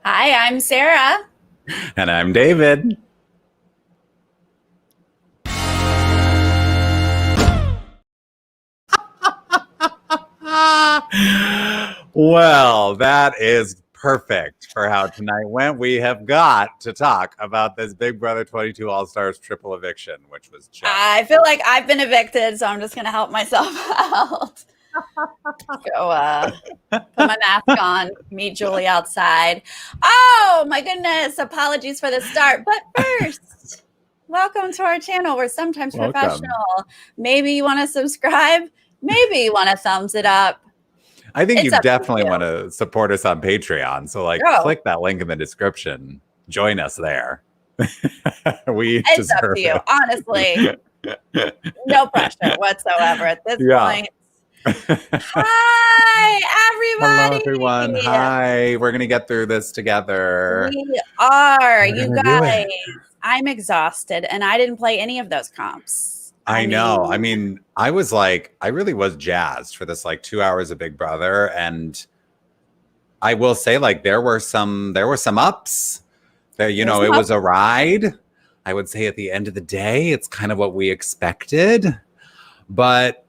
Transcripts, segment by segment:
Hi, I'm Sarah. And I'm David. Well, that is perfect for how tonight went. We have got to talk about this Big Brother 22 All-Stars triple eviction, which was just... I feel like I've been evicted, so I'm just going to help myself out. Go put my mask on, meet Julie outside. Oh, my goodness. Apologies for the start. But first, welcome to our channel. We're sometimes professional. Maybe you want to subscribe. Maybe you want to thumbs it up. I think you definitely want to support us on Patreon. So click that link in the description. Join us there. It's up to you. Honestly, no pressure whatsoever at this point. Hi, everybody. Hello, everyone. Hi. We're going to get through this together. We are. You guys, I'm exhausted, and I didn't play any of those comps. I know. I mean, I really was jazzed for this 2 hours of Big Brother. And I will say, there were some ups. There, it was a ride. I would say at the end of the day, it's kind of what we expected. But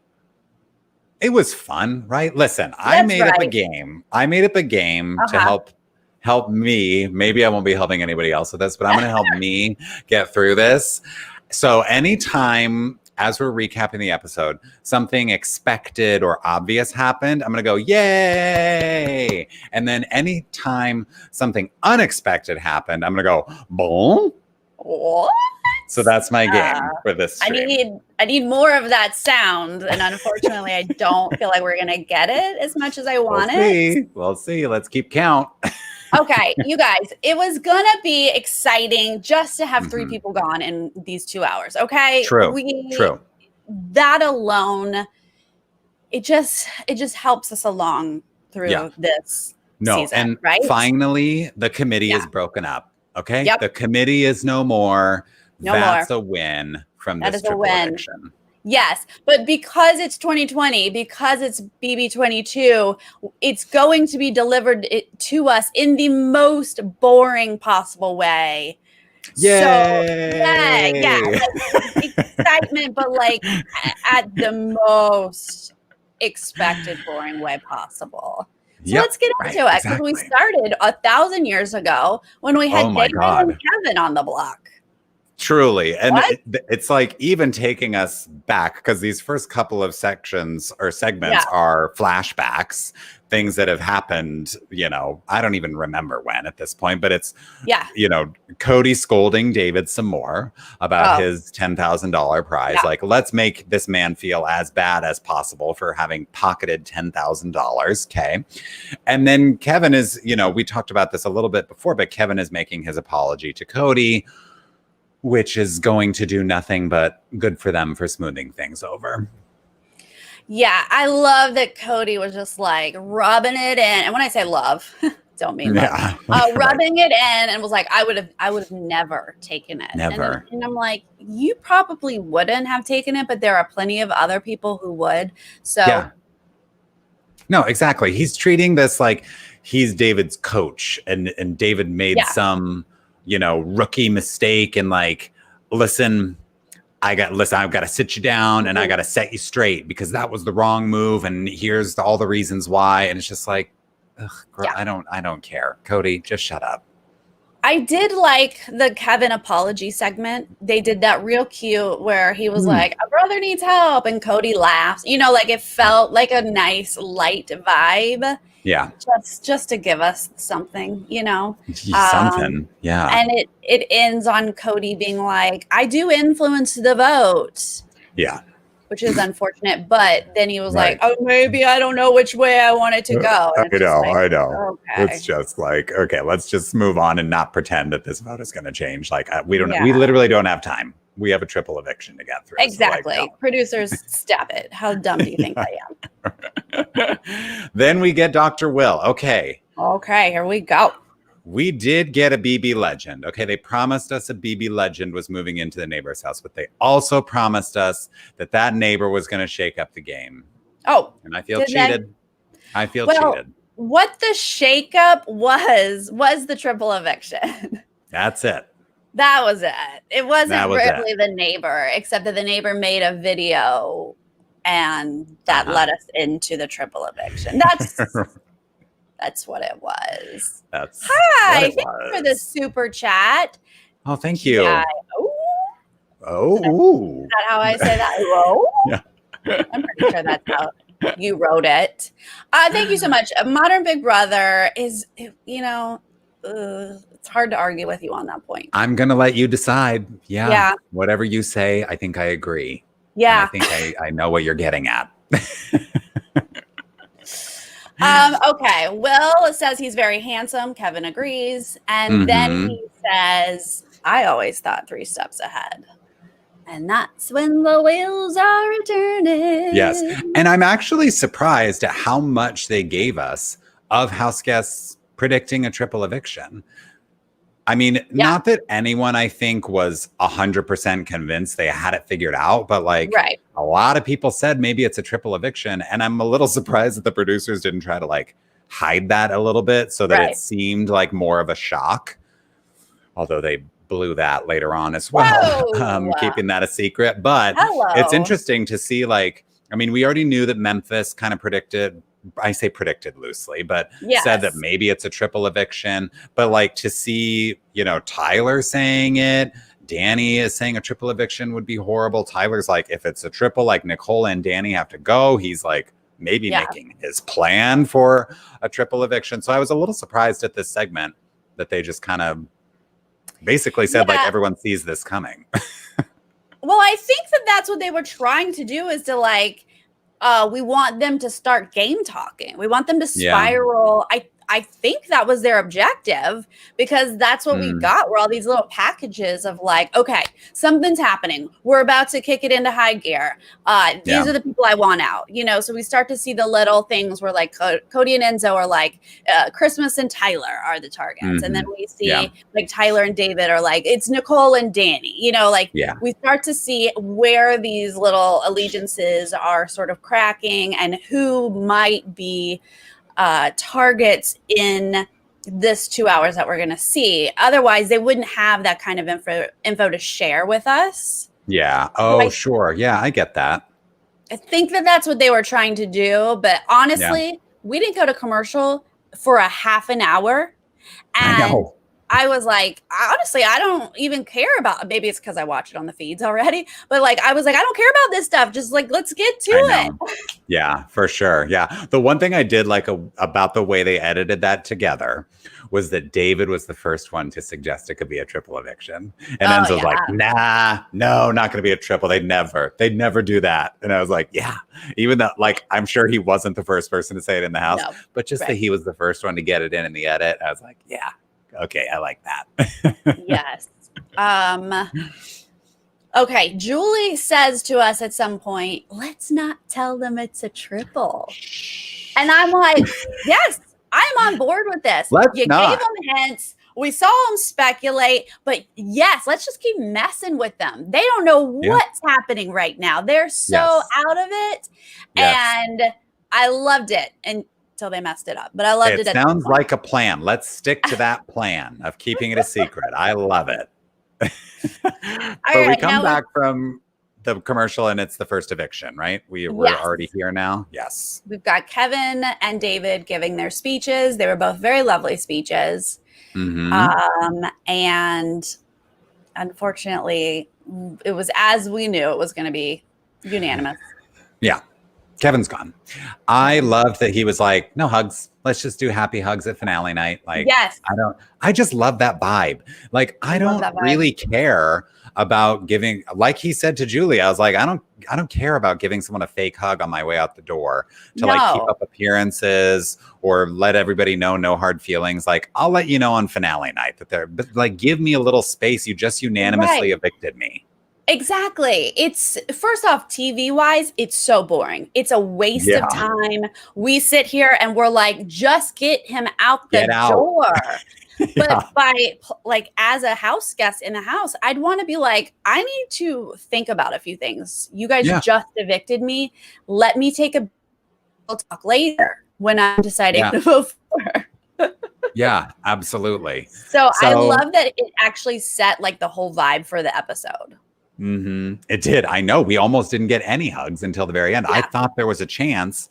it was fun, right? Listen, I made up a game. I made up a game to help me. Maybe I won't be helping anybody else with this, but I'm going to help me get through this. So anytime, as we're recapping the episode, something expected or obvious happened, I'm going to go, yay! And then anytime something unexpected happened, I'm going to go, boom. What? So that's my game for this stream. I need more of that sound, and unfortunately, I don't feel like we're gonna get it as much as I want it. We'll see. Let's keep count. Okay, you guys, it was gonna be exciting just to have 3 people gone in these 2 hours. Okay, true. That alone, it just helps us along through this season, and right? Finally, the committee is broken up. Okay, the committee is no more. That's a win from this triple eviction. Yes, but because it's 2020, because it's BB22, it's going to be delivered to us in the most boring possible way. Yay! So, excitement, but at the most expected boring way possible. So let's get into it, because we started 1,000 years ago when we had David and Kevin on the block. Truly. And it's even taking us back, because these first couple of sections or segments are flashbacks, things that have happened, I don't even remember when at this point, but it's, Cody scolding David some more about his $10,000 prize. Let's make this man feel as bad as possible for having pocketed $10,000. Okay. And then Kevin is, we talked about this a little bit before, but Kevin is making his apology to Cody, which is going to do nothing but good for them for smoothing things over. Yeah, I love that Cody was just rubbing it in. And when I say love, don't mean love. Rubbing it in, and was like, I would have never taken it. Never. And I'm like, you probably wouldn't have taken it, but there are plenty of other people who would. So yeah. No, exactly. He's treating this like he's David's coach, and David made some rookie mistake, and listen, I've got to sit you down and I got to set you straight because that was the wrong move. And here's all the reasons why. And it's just girl, I don't care. Cody, just shut up. I did like the Kevin apology segment. They did that real cute where he was like, a brother needs help. And Cody laughs, it felt like a nice light vibe. Yeah. Just to give us something, something. Yeah. And it ends on Cody being like, I do influence the vote. Yeah. Which is unfortunate. But then he was like, oh, maybe I don't know which way I want it to go. I know. Okay. It's just okay, let's just move on and not pretend that this vote is going to change. We literally don't have time. We have a triple eviction to get through. Exactly. So Producers, stop it. How dumb do you think I am? Then we get Dr. Will. Okay, here we go. We did get a BB legend. Okay, they promised us a BB legend was moving into the neighbor's house, but they also promised us that neighbor was going to shake up the game. Oh. And I feel cheated. I feel cheated. what the shakeup was the triple eviction. That's it. That was it. It wasn't really the neighbor, except that the neighbor made a video and that led us into the triple eviction. That's what it was. Hi, thank you for the super chat. Oh, thank you. Yeah. Oh. Is that how I say that? Oh? Yeah. I'm pretty sure that's how you wrote it. Thank you so much. Modern Big Brother is, it's hard to argue with you on that point. I'm going to let you decide. Yeah. Whatever you say, I think I agree. Yeah. And I think I know what you're getting at. Okay. Will says he's very handsome. Kevin agrees. And then he says, I always thought 3 steps ahead. And that's when the wheels are turning. Yes. And I'm actually surprised at how much they gave us of Houseguests predicting a triple eviction. I mean, not that anyone, I think, was 100% convinced they had it figured out, but like a lot of people said maybe it's a triple eviction. And I'm a little surprised that the producers didn't try to like hide that a little bit so that it seemed like more of a shock. Although they blew that later on as well, keeping that a secret. But it's interesting to see, like, I mean, we already knew that Memphis kind of predicted, I say predicted loosely, but said that maybe it's a triple eviction. But like to see, Tyler saying it, Danny is saying a triple eviction would be horrible. Tyler's like, if it's a triple, like Nicole and Danny have to go. He's like maybe making his plan for a triple eviction. So I was a little surprised at this segment that they just kind of basically said like everyone sees this coming. Well, I think that's what they were trying to do, is to like, we want them to start game talking. We want them to spiral. I think that was their objective, because that's what we got, were all these little packages of like, okay, something's happening. We're about to kick it into high gear. These are the people I want out, so we start to see the little things where like Cody and Enzo are like, Christmas and Tyler are the targets. And then we see like Tyler and David are like, it's Nicole and Danny, we start to see where these little allegiances are sort of cracking and who might be targets in this 2 hours that we're going to see. Otherwise, they wouldn't have that kind of info to share with us. Yeah. Oh, sure. Yeah, I get that. I think that's what they were trying to do. But honestly, we didn't go to commercial for a half an hour. And I know. I was like, honestly, I don't even care about, maybe it's because I watched it on the feeds already, but like, I was like, I don't care about this stuff. Just like, let's get to it. Yeah, for sure. Yeah. The one thing I did like about the way they edited that together was that David was the first one to suggest it could be a triple eviction. And Enzo was like, nah, no, not going to be a triple. They'd never do that. And I was like, yeah, even though like, I'm sure he wasn't the first person to say it in the house, but just that he was the first one to get it in the edit. I was like, yeah. Okay, I like that. Yes. Okay, Julie says to us at some point, let's not tell them it's a triple. And I'm like, yes, I'm on board with this. You gave them hints. We saw them speculate, but yes, let's just keep messing with them. They don't know what's happening right now. They're so out of it. And I loved it. Until they messed it up, but I loved it. It sounds like a plan. Let's stick to that plan of keeping it a secret. I love it. But we come back from the commercial and it's the first eviction, right? We're already here now. Yes. We've got Kevin and David giving their speeches. They were both very lovely speeches. And unfortunately, it was as we knew it was going to be unanimous. Yeah. Kevin's gone. I loved that he was like, no hugs. Let's just do happy hugs at finale night. Like, I just love that vibe. Like, I don't really care about giving, like he said to Julie, I was like, I don't care about giving someone a fake hug on my way out the door to like keep up appearances or let everybody know no hard feelings. Like, I'll let you know on finale night that but like, give me a little space. You just unanimously evicted me. Exactly. It's first off, TV wise, it's so boring. It's a waste of time. We sit here and we're like, just get him out the door. But by like, as a house guest in the house, I'd want to be like, I need to think about a few things. You guys just evicted me. Let me take a talk later. when I'm deciding Yeah. to vote for her. Yeah, absolutely. So I love that it actually set like the whole vibe for the episode. It did. I know. We almost didn't get any hugs until the very end. Yeah. I thought there was a chance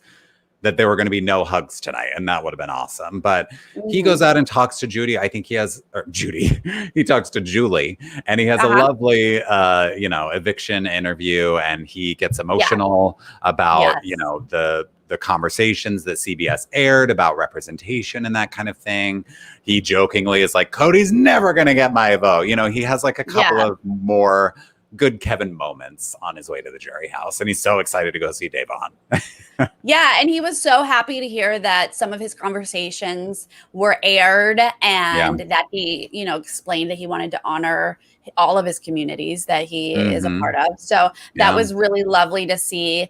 that there were going to be no hugs tonight, and that would have been awesome. But he goes out and talks to Judy. I think he has, or Judy, he talks to Julie, and he has a lovely, eviction interview, and he gets emotional about, the conversations that CBS aired about representation and that kind of thing. He jokingly is like, Cody's never going to get my vote. He has like a couple of more good Kevin moments on his way to the jury house, and he's so excited to go see Davon. Yeah, and he was so happy to hear that some of his conversations were aired, and that he, explained that he wanted to honor all of his communities that he is a part of. So that was really lovely to see.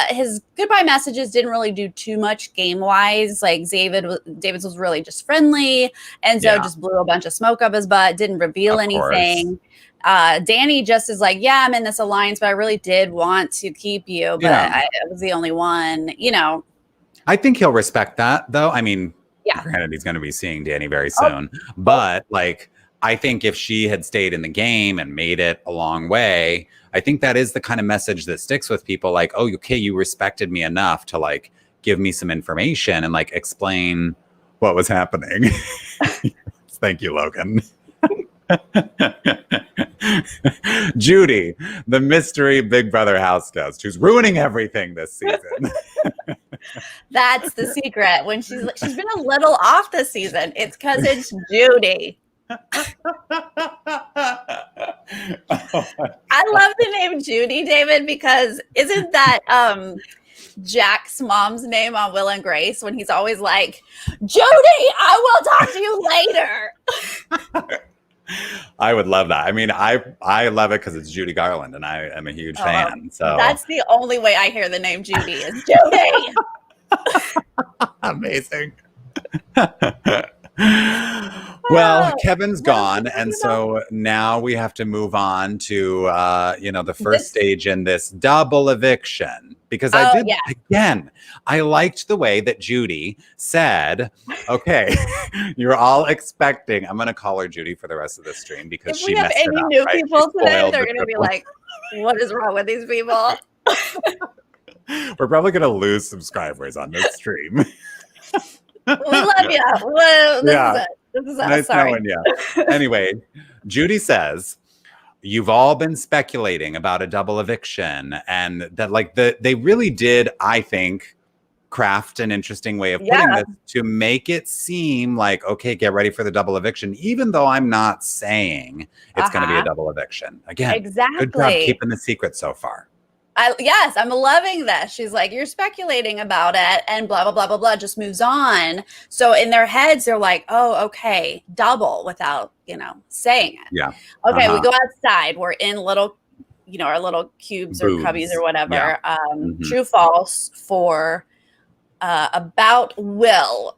His goodbye messages didn't really do too much game wise. Like David's was really just friendly, and so just blew a bunch of smoke up his butt, didn't reveal anything. Danny just is like, yeah, I'm in this alliance, but I really did want to keep you, but I was the only one, I think he'll respect that, though. I mean, granted, he's going to be seeing Danny very soon, but like, I think if she had stayed in the game and made it a long way, I think that is the kind of message that sticks with people. Like, oh, okay, you respected me enough to like give me some information and like explain what was happening. Thank you, Logan. Judy, the mystery Big Brother house guest who's ruining everything this season. That's the secret. When she's been a little off this season, it's because it's Judy. I love the name Judy, David, because isn't that Jack's mom's name on Will and Grace when he's always like, Judy, I will talk to you later. I would love that. I mean, I love it because it's Judy Garland, and I am a huge fan. So that's the only way I hear the name Judy is Judy. Amazing. Well, Kevin's gone, and so now we have to move on to the first stage in this double eviction. Because I liked the way that Judy said, okay, you're all expecting, I'm going to call her Judy for the rest of the stream because if we have any new people today, they're going to be like, what is wrong with these people? We're probably going to lose subscribers on this stream. We love you. This is us. Nice Sorry. knowing you. Anyway, Judy says, you've all been speculating about a double eviction, and that like they really did, I think, craft an interesting way of putting this to make it seem like, okay, get ready for the double eviction, even though I'm not saying it's going to be a double eviction. Again, good job keeping the secret so far. Yes, I'm loving this. She's like, you're speculating about it and blah, blah, blah, blah, blah, just moves on. So in their heads, they're like, oh, okay, double without, saying it. Yeah. Okay, we go outside. We're in little, our little cubes or cubbies or whatever. True, false for about Will's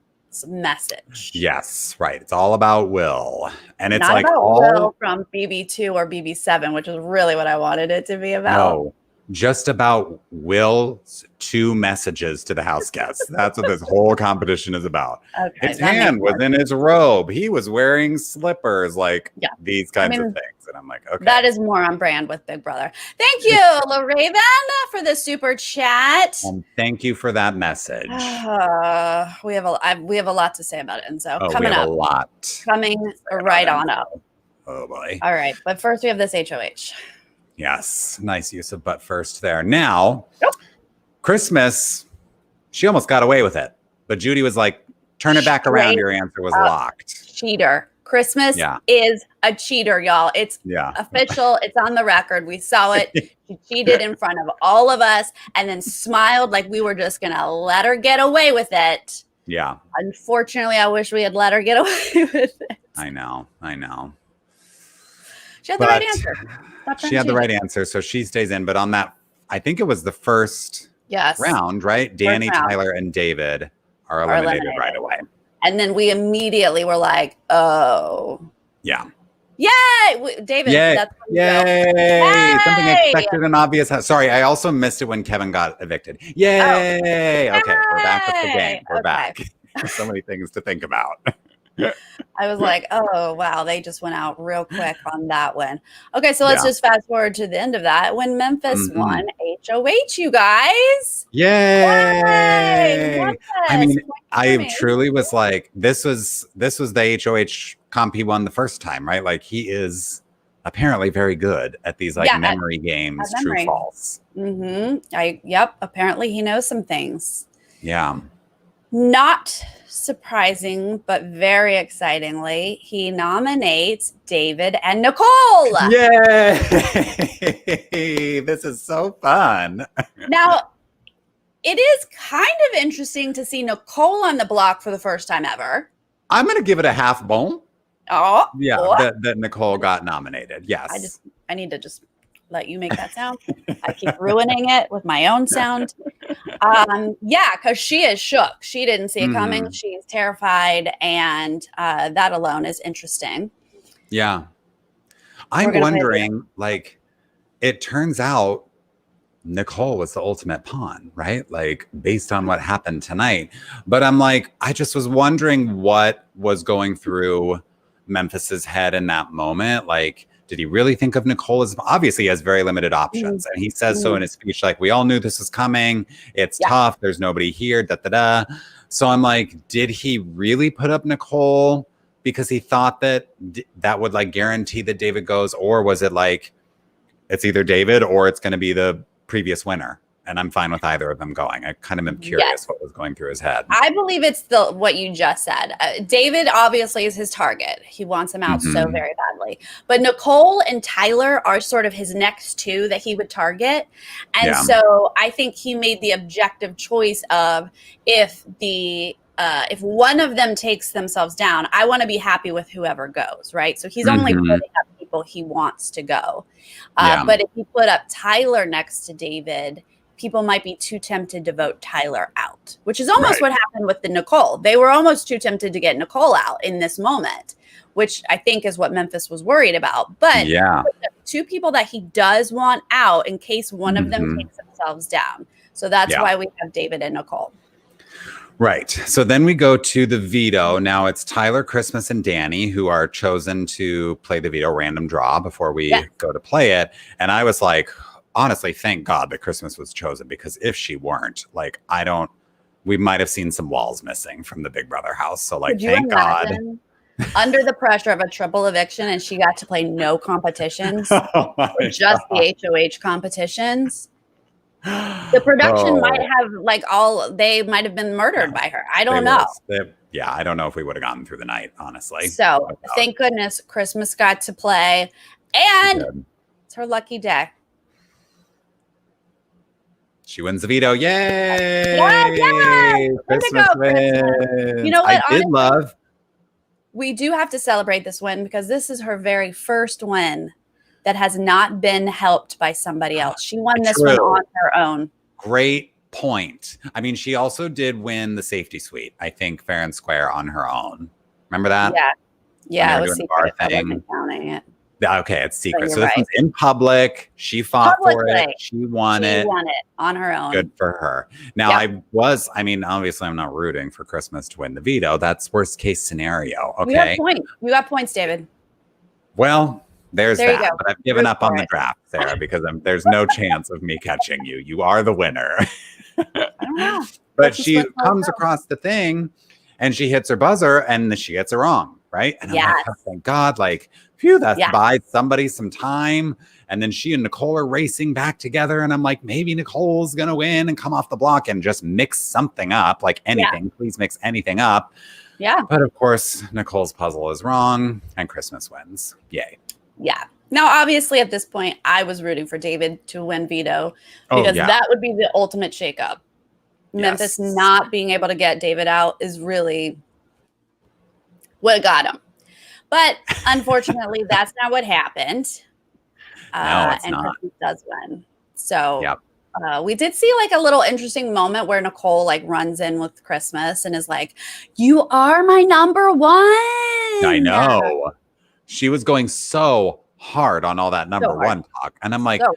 message. Yes, right. It's all about Will. And it's not like about all Will from BB2 or BB7, which is really what I wanted it to be about. No. Just about Will's 2 messages to the house guests. That's what this whole competition is about. Okay, his hand was in his robe. He was wearing slippers, like these kinds of things. And I'm like, okay. That is more on brand with Big Brother. Thank you, LaRaven, for the super chat. And thank you for that message. We have a lot to say about it, Enzo. Coming up. A lot. Coming right on up. Oh, boy. All right. But first, we have this HOH. Yes, nice use of but first there. Now, Christmas, she almost got away with it. But Judy was like, turn it back around. Your answer was locked. Cheater. Christmas is a cheater, y'all. It's official. It's on the record. We saw it. She cheated in front of all of us and then smiled like we were just going to let her get away with it. Yeah. Unfortunately, I wish we had let her get away with it. I know. She had the right answer. She had the right answer, so she stays in. But on that, I think it was the first round, right? Danny, Tyler, and David are eliminated right away. And then we immediately were like, oh. Yeah. Yay! David, Yay! that's where Yay! Something Yay! expected and obvious. Sorry, I also missed it when Kevin got evicted. Yay! Oh, Okay, we're back with the game. We're okay. back. So many things to think about. I was like, oh, wow, they just went out real quick on that one. Okay, so let's Yeah. just fast forward to the end of that when Memphis Mhm. won HOH, you guys. Yay! Memphis, I mean, point for I me. truly was like, this was the HOH comp he won the first time, right? Like he is apparently very good at these like memory games, true false. Yep, apparently he knows some things. Yeah. Not surprising, but very excitingly, he nominates David and Nicole. Yay! This is so fun. Now, it is kind of interesting to see Nicole on the block for the first time ever. I'm going to give it a half bone. Oh, yeah, that Nicole got nominated. Yes. I need to just let you make that sound. I keep ruining it with my own sound. Yeah, because she is shook. She didn't see it coming. She's terrified, and that alone is interesting. Yeah. I'm wondering, like, it turns out Nicole was the ultimate pawn, right? Like, based on what happened tonight. But I'm like, I just was wondering what was going through Memphis's head in that moment. Like, did he really think of Nicole as, obviously he has very limited options. And he says so in his speech, like, we all knew this was coming. It's tough. There's nobody here, da, da, da. So I'm like, did he really put up Nicole because he thought that that would like guarantee that David goes? Or was it like, it's either David or it's going to be the previous winner? And I'm fine with either of them going. I kind of am curious what was going through his head. I believe it's what you just said. David obviously is his target. He wants him out so very badly. But Nicole and Tyler are sort of his next two that he would target. And so I think he made the objective choice of if one of them takes themselves down, I want to be happy with whoever goes, right? So he's only putting up people he wants to go. But if you put up Tyler next to David, people might be too tempted to vote Tyler out, which is almost what happened with the Nicole. They were almost too tempted to get Nicole out in this moment, which I think is what Memphis was worried about. But two people that he does want out in case one of them takes themselves down. So that's why we have David and Nicole. Right. So then we go to the veto. Now it's Tyler, Christmas, and Danny who are chosen to play the veto random draw before we go to play it. And I was like, honestly, thank God that Christmas was chosen, because if she weren't, like, we might have seen some walls missing from the Big Brother house. So like, thank God. Under the pressure of a triple eviction and she got to play no competitions, just the HOH competitions. The production might have they might have been murdered by her. I don't know. I don't know if we would have gotten through the night, honestly. So thank goodness Christmas got to play, and it's her lucky day. She wins the veto. Yay! Christmas wins. You know what? I did love. We do have to celebrate this win because this is her very first win that has not been helped by somebody else. She won this one on her own. Great point. I mean, she also did win the safety suite, I think, fair and square on her own. Remember that? Yeah. It was secret. I wasn't counting it. Okay, it's secret. So this one's in public. She fought for it. She won it. She won it on her own. Good for her. Now, obviously I'm not rooting for Christmas to win the veto. That's worst case scenario. Okay. You got points, David. Well, there's that. But I've given up on the draft, Sarah, because there's no chance of me catching you. You are the winner. I don't know. But she comes across the thing and she hits her buzzer and she gets it wrong. Right. And I'm like, oh, thank God, like, phew, that's buys somebody some time. And then she and Nicole are racing back together. And I'm like, maybe Nicole's going to win and come off the block and just mix something up, like anything. Please mix anything up. Yeah. But of course, Nicole's puzzle is wrong and Christmas wins. Yay. Yeah. Now, obviously, at this point, I was rooting for David to win veto because that would be the ultimate shakeup. Memphis not being able to get David out is really what got him. But unfortunately, that's not what happened. No, it's and not. Christmas does win. So we did see like a little interesting moment where Nicole like runs in with Christmas and is like, "You are my number one." I know. She was going so hard on all that number So hard. one talk. And I'm like, So,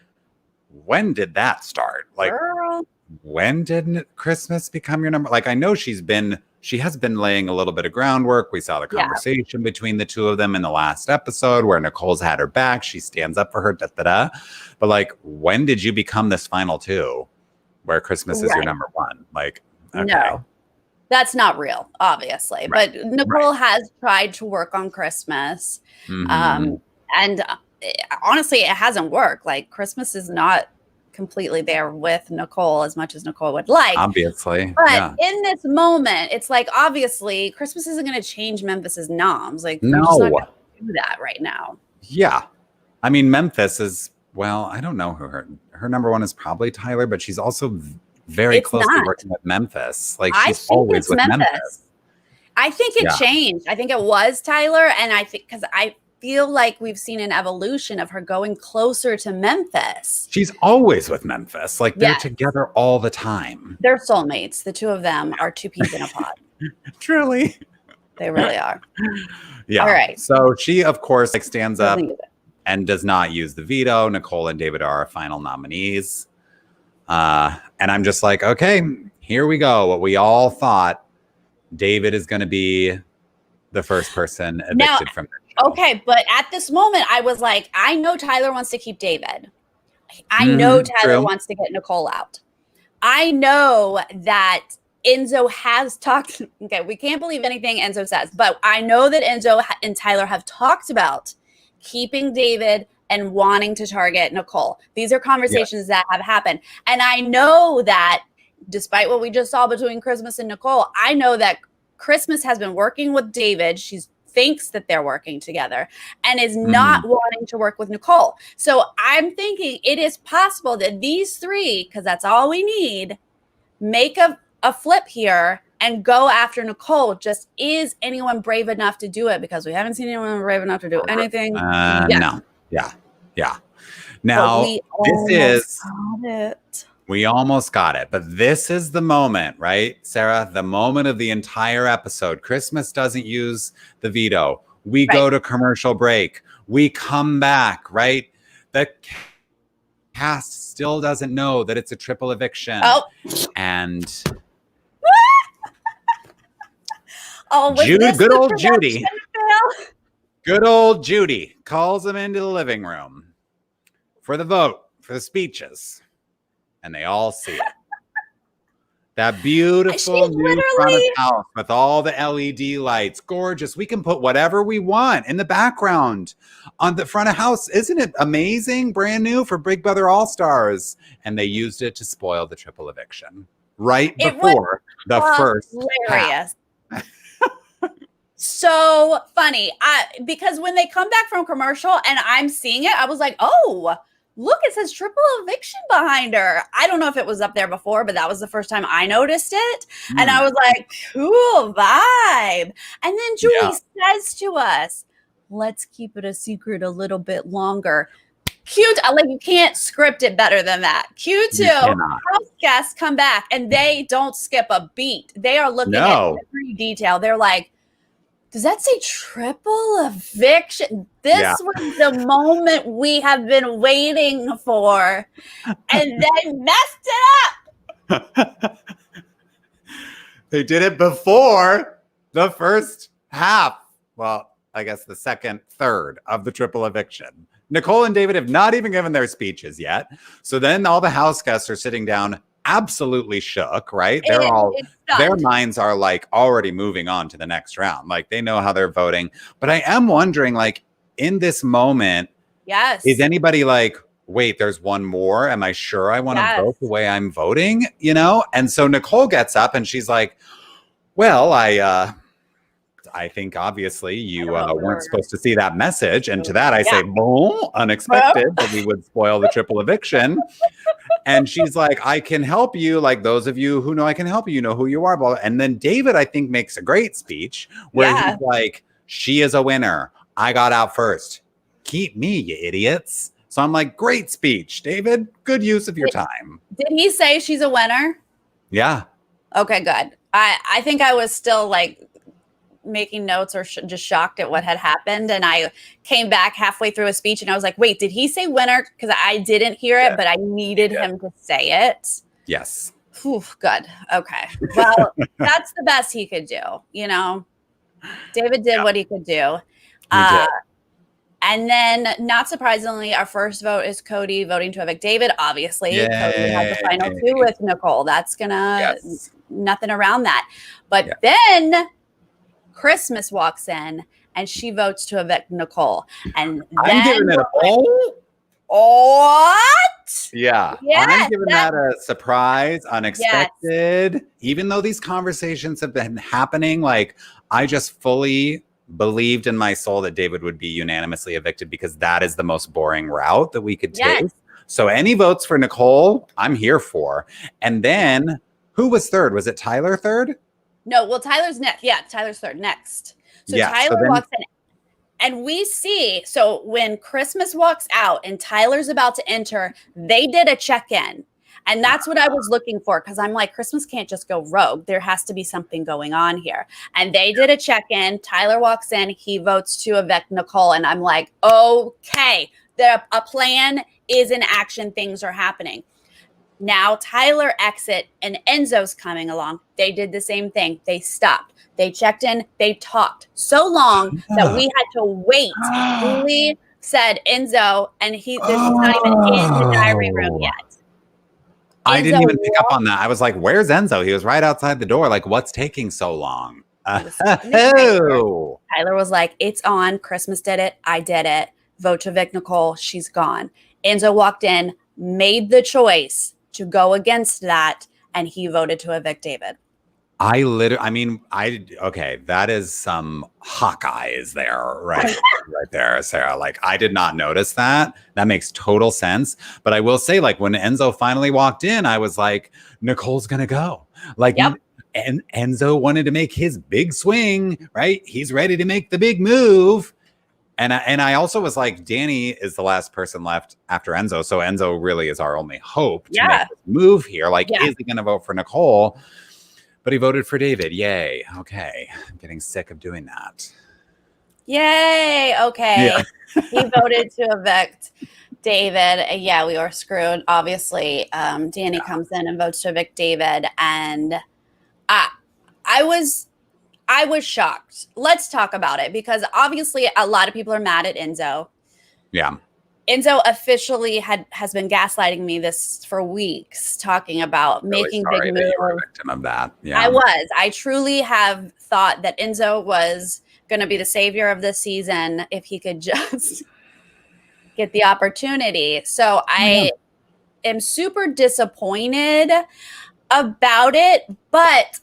when did that start? Like, girl. when did Christmas become your number? Like, I know she has been laying a little bit of groundwork. We saw the conversation between the two of them in the last episode where Nicole's had her back. She stands up for her, da-da-da. But like, when did you become this final two where Christmas is your number one? Like, okay. No, that's not real, obviously. Right. But Nicole has tried to work on Christmas. And honestly, it hasn't worked. Like, Christmas is not completely there with Nicole as much as Nicole would like. Obviously. But in this moment, it's like, obviously, Christmas isn't going to change Memphis's noms. Like, no, we're just not gonna do that right now. Yeah. I mean, Memphis is, well, I don't know who her number one is, probably Tyler, but she's also very closely working with Memphis. Like, she's always with Memphis. I think it changed. I think it was Tyler. And I think because I feel like we've seen an evolution of her going closer to Memphis. She's always with Memphis. Like, they're together all the time. They're soulmates. The two of them are two peas in a pod. Truly. They really are. Yeah. All right. So she, of course, like, stands up and does not use the veto. Nicole and David are our final nominees. And I'm just like, okay, here we go. What we all thought, David is going to be the first person evicted from the show. Okay, but at this moment, I was like, I know Tyler wants to keep David. I know Tyler wants to get Nicole out. I know that Enzo has talked. Okay, we can't believe anything Enzo says, but I know that Enzo and Tyler have talked about keeping David and wanting to target Nicole. These are conversations that have happened. And I know that despite what we just saw between Christmas and Nicole, I know that Christmas has been working with David. She thinks that they're working together and is not wanting to work with Nicole. So I'm thinking it is possible that these three, because that's all we need, make a flip here and go after Nicole. Just, is anyone brave enough to do it? Because we haven't seen anyone brave enough to do anything. No. Yeah. Now, we almost got it. But this is the moment, right, Sarah? The moment of the entire episode. Christmas doesn't use the veto. We go to commercial break. We come back, right? The cast still doesn't know that it's a triple eviction. And good old Judy. Good old Judy calls them into the living room for the vote, for the speeches. And they all see it. That beautiful new front of house with all the LED lights. Gorgeous. We can put whatever we want in the background on the front of house. Isn't it amazing? Brand new for Big Brother All-Stars. And they used it to spoil the triple eviction right before the first hilarious. So funny. Because when they come back from commercial and I'm seeing it, I was like, oh, look, it says triple eviction behind her. I don't know if it was up there before, but that was the first time I noticed it. And I was like, cool vibe. And then Julie says to us, let's keep it a secret a little bit longer. Cute. Like, you can't script it better than that. Q2, house guests come back and they don't skip a beat. They are looking at every detail. They're like, does that say triple eviction? This was the moment we have been waiting for. And they messed it up. They did it before the first half. Well, I guess the second third of the triple eviction. Nicole and David have not even given their speeches yet. So then all the house guests are sitting down absolutely shook, right? Their minds are like already moving on to the next round. Like, they know how they're voting. But I am wondering, like, in this moment, is anybody like, wait, there's one more? Am I sure I want to vote the way I'm voting? You know? And so Nicole gets up and she's like, well, I think obviously you weren't supposed to see that message. And to that I say, boom, unexpected that we would spoil the triple eviction. And she's like, I can help you. Like, those of you who know I can help you, you know who you are. Blah, blah. And then David, I think, makes a great speech where he's like, she is a winner. I got out first. Keep me, you idiots. So I'm like, great speech, David. Good use of your time. Did he say she's a winner? Yeah. Okay, good. I think I was still like making notes or just shocked at what had happened. And I came back halfway through a speech and I was like, wait, did he say winner? Because I didn't hear it, but I needed him to say it. Yes. Whew, good. Okay. Well, that's the best he could do. You know, David did what he could do. He did. And then, not surprisingly, our first vote is Cody voting to evict David. Obviously, Cody has the final 2 with Nicole. That's gonna nothing around that. But then Christmas walks in and she votes to evict Nicole. And I'm giving it a poll. What? Yeah. I'm giving that a surprise, unexpected. Yes. Even though these conversations have been happening, like I just fully believed in my soul that David would be unanimously evicted because that is the most boring route that we could take. Yes. So any votes for Nicole, I'm here for. And then who was third? Was it Tyler third? No, well, Tyler's next. Yeah, Tyler's third next. So Tyler walks in and we see, so when Christmas walks out and Tyler's about to enter, they did a check-in. And that's what I was looking for because I'm like, Christmas can't just go rogue. There has to be something going on here. And they did a check-in. Tyler walks in. He votes to evict Nicole. And I'm like, okay, a plan is in action. Things are happening. Now Tyler exit and Enzo's coming along. They did the same thing. They stopped. They checked in. They talked so long that we had to wait. Julie said Enzo, and this is not even in the diary room yet. I didn't even pick up on that. I was like, where's Enzo? He was right outside the door. Like, what's taking so long? Tyler was like, it's on. Christmas did it. I did it. Vote to evict Nicole. She's gone. Enzo walked in, made the choice to go against that, and he voted to evict David. Okay, that is some Hawkeyes there, right there, Sarah. Like, I did not notice that. That makes total sense. But I will say, like, when Enzo finally walked in, I was like, Nicole's gonna go. Like, and Enzo wanted to make his big swing, right? He's ready to make the big move. And I also was like, Danny is the last person left after Enzo. So Enzo really is our only hope to make this move here. Like, is he going to vote for Nicole? But he voted for David. Yay. Okay. I'm getting sick of doing that. Yay. Okay. Yeah. He voted to evict David. Yeah, we were screwed. Obviously, Danny comes in and votes to evict David. And I was shocked. Let's talk about it because obviously a lot of people are mad at Enzo. Yeah. Enzo officially has been gaslighting me this for weeks, talking about making big moves. You were a victim of that. Yeah. I truly have thought that Enzo was going to be the savior of this season if he could just get the opportunity. So I am super disappointed about it, but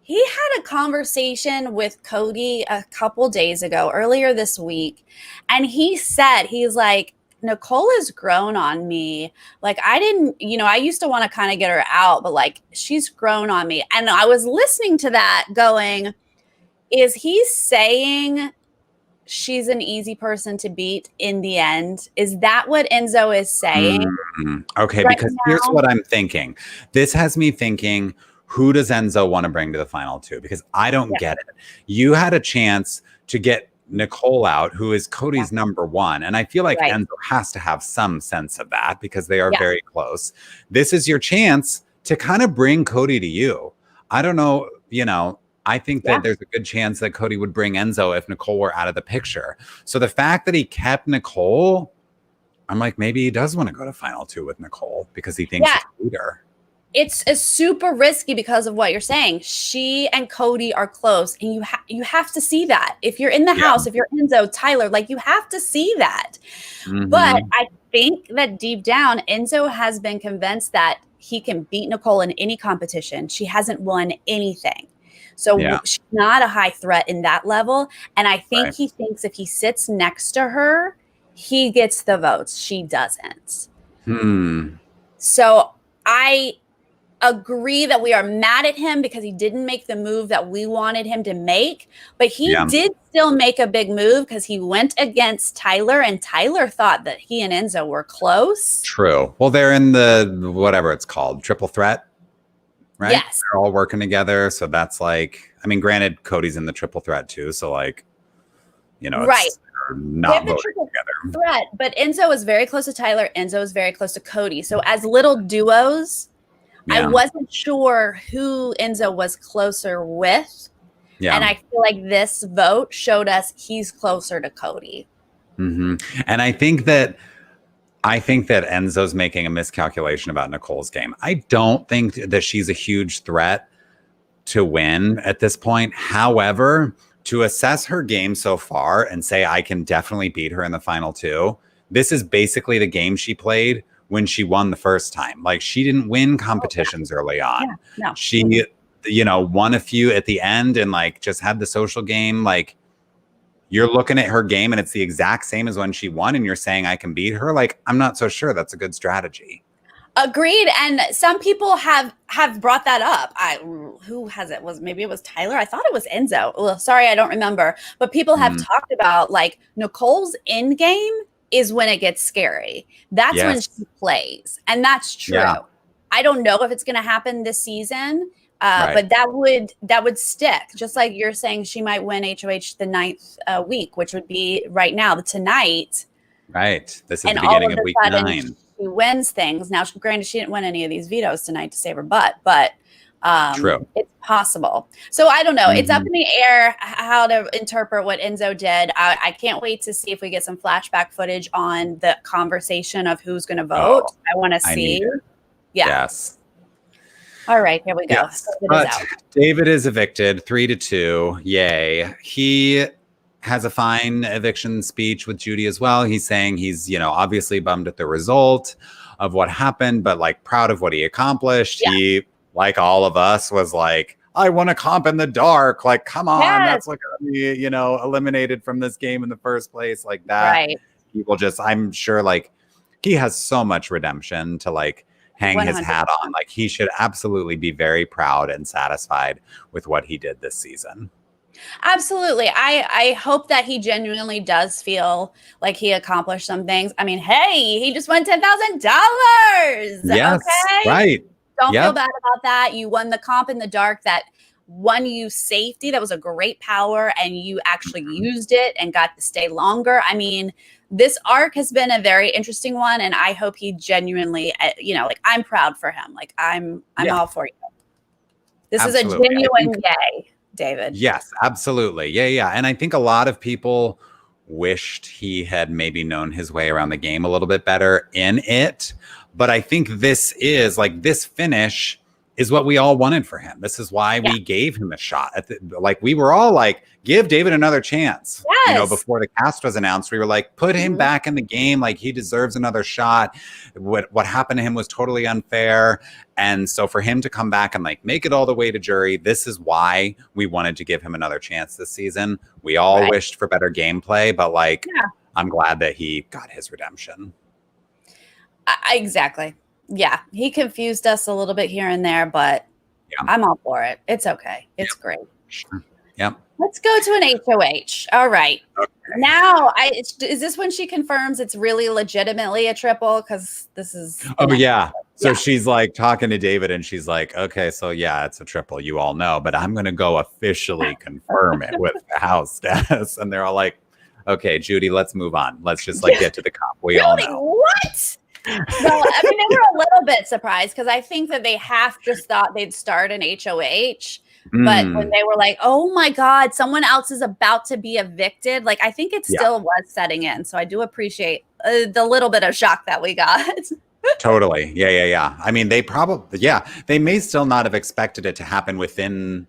he had a conversation with Cody a couple days ago, earlier this week, and he said, he's like, Nicole has grown on me. Like, I used to want to kind of get her out, but like, she's grown on me. And I was listening to that going, is he saying she's an easy person to beat in the end? Is that what Enzo is saying? Okay, right, because here's what I'm thinking. This has me thinking, who does Enzo want to bring to the final 2? Because I don't get it. You had a chance to get Nicole out, who is Cody's number 1. And I feel like Enzo has to have some sense of that because they are very close. This is your chance to kind of bring Cody to you. I don't know, I think that there's a good chance that Cody would bring Enzo if Nicole were out of the picture. So the fact that he kept Nicole, I'm like, maybe he does want to go to final 2 with Nicole because he thinks it's a leader. It's a super risky because of what you're saying. She and Cody are close, and you have to see that. If you're in the house, if you're Enzo, Tyler, like, you have to see that. But I think that deep down, Enzo has been convinced that he can beat Nicole in any competition. She hasn't won anything. So she's not a high threat in that level. And I think he thinks if he sits next to her, he gets the votes. She doesn't. So I agree that we are mad at him because he didn't make the move that we wanted him to make, but he did still make a big move because he went against Tyler, and Tyler thought that he and Enzo were close. True. Well, they're in the whatever it's called, triple threat, right? Yes. They're all working together. So that's like, I mean, granted, Cody's in the triple threat too. So like, Right. it's They not have the voting triple together. threat, but Enzo is very close to Tyler. Enzo is very close to Cody. So as little duos, I Yeah. wasn't sure who Enzo was closer with. Yeah. And I feel like this vote showed us he's closer to Cody. And I think that Enzo's making a miscalculation about Nicole's game. I don't think that she's a huge threat to win at this point. However, to assess her game so far and say, I can definitely beat her in the final two, this is basically the game she played when she won the first time. Like, she didn't win competitions early on. Yeah, no. She, won a few at the end and like just had the social game. Like, you're looking at her game and it's the exact same as when she won and you're saying I can beat her. Like, I'm not so sure that's a good strategy. Agreed. And some people have brought that up. Who has it? Maybe it was Tyler. I thought it was Enzo. Well, sorry, I don't remember. But people have talked about like Nicole's end game is when it gets scary. That's when she plays. And that's true. Yeah. I don't know if it's going to happen this season. But that would stick. Just like you're saying, she might win HOH the 9th week, which would be right now, tonight. Right. This is the beginning of week 9. She wins things. Now, granted, she didn't win any of these vetoes tonight to save her butt, but true. It's possible. So I don't know. It's up in the air how to interpret what Enzo did. I can't wait to see if we get some flashback footage on the conversation of who's going to vote. I want to see. Yeah. Yes. All right, here we go. Yes, but David is evicted 3-2. Yay. He has a fine eviction speech with Judy as well. He's saying he's, obviously bummed at the result of what happened, but like proud of what he accomplished. Yeah. He, like all of us, was like, I want to comp in the dark. Like, come on, that's what got me, eliminated from this game in the first place. Like that. Right. People just, I'm sure, like, he has so much redemption to like hang 100%. His hat on. Like, he should absolutely be very proud and satisfied with what he did this season. Absolutely. I hope that he genuinely does feel like he accomplished some things. I mean, hey, he just won $10,000. Yes, okay? Right. Don't feel bad about that. You won the comp in the dark that won you safety. That was a great power, and you actually used it and got to stay longer. I mean, this arc has been a very interesting one, and I hope he genuinely, like, I'm proud for him. Like, I'm all for you. This is a genuine yay, David. Yes, absolutely. Yeah. And I think a lot of people wished he had maybe known his way around the game a little bit better in it. But I think this finish is what we all wanted for him. This is why we gave him a shot. We were all like, give David another chance. Yes. Before the cast was announced, we were like, put him back in the game. Like, he deserves another shot. What happened to him was totally unfair. And so for him to come back and like make it all the way to jury, this is why we wanted to give him another chance this season. We all wished for better gameplay, but I'm glad that he got his redemption. Exactly. Yeah, he confused us a little bit here and there, but I'm all for it. It's okay. It's great. Sure. Yep. Let's go to an HOH. All right. Okay. Now, is this when she confirms it's really legitimately a triple? Because this is. Oh, yeah. So she's like talking to David and she's like, okay, so yeah, it's a triple. You all know, but I'm going to go officially confirm it with the Houseguest. And they're all like, okay, Judy, let's move on. Let's just get to the comp. We all know. What? Well, I mean, they were a little bit surprised because I think that they half just thought they'd start an HOH. But when they were like, oh my God, someone else is about to be evicted, like, I think it still was setting in. So I do appreciate the little bit of shock that we got. Totally. Yeah. I mean, they they may still not have expected it to happen within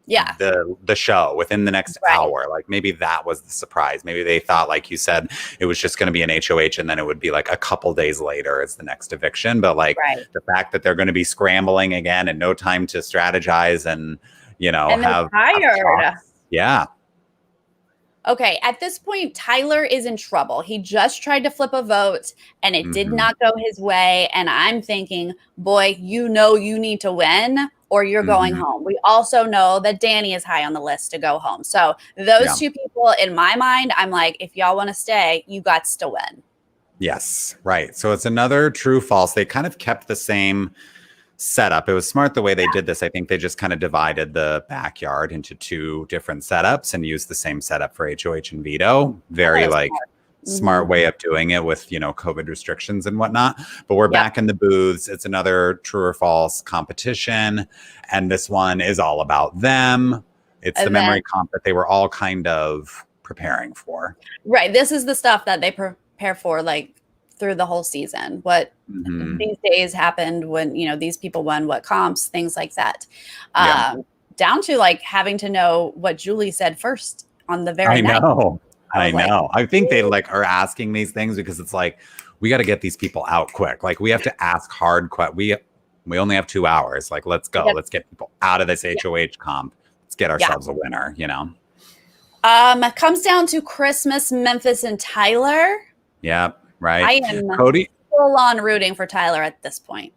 the show, within the next hour. Like, maybe that was the surprise. Maybe they thought, like you said, it was just going to be an HOH and then it would be like a couple days later as the next eviction. But like the fact that they're going to be scrambling again and no time to strategize and, and have tired. Yeah. Okay, at this point, Tyler is in trouble. He just tried to flip a vote and it did not go his way. And I'm thinking, boy, you need to win or you're going home. We also know that Danny is high on the list to go home. So those two people, in my mind, I'm like, if y'all want to stay, you got to win. Yes, right. So it's another true false. They kind of kept the same setup. It was smart the way they did this. I think they just kind of divided the backyard into 2 different setups and used the same setup for HOH and Veto. Very like smart way of doing it with, COVID restrictions and whatnot. But we're back in the booths. It's another true or false competition. And this one is all about them. It's the memory comp that they were all kind of preparing for. Right. This is the stuff that they prepare for, like, through the whole season. What these days happened when, these people won what comps, things like that. Down to like having to know what Julie said first on the very night. I know. I think they like are asking these things because it's like, we got to get these people out quick. Like we have to ask hard questions. We only have 2 hours. Like, let's go. Let's get people out of this HOH comp. Let's get ourselves a winner, It comes down to Christmas, Memphis, and Tyler. Yeah, right. I am Cody full on rooting for Tyler at this point.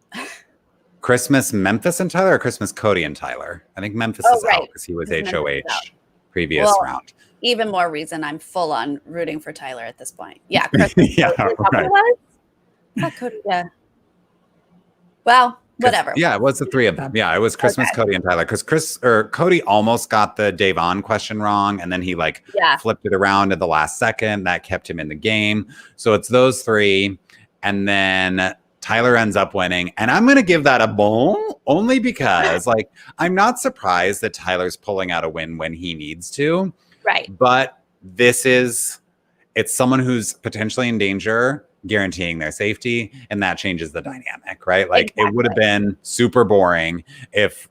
Christmas, Memphis, and Tyler, or Christmas, Cody, and Tyler? I think Memphis is out because he was HOH previous round. Even more reason I'm full on rooting for Tyler at this point. Yeah, Christmas. Cody, Well, whatever. Yeah, it was the 3 of them. Yeah, it was Christmas, Cody, and Tyler. Because Cody almost got the Davon question wrong, and then he flipped it around at the last second. That kept him in the game. So it's those 3, and then Tyler ends up winning. And I'm going to give that a boom only because, I'm not surprised that Tyler's pulling out a win when he needs to. Right. But it's someone who's potentially in danger, guaranteeing their safety, and that changes the dynamic, right? It would have been super boring if,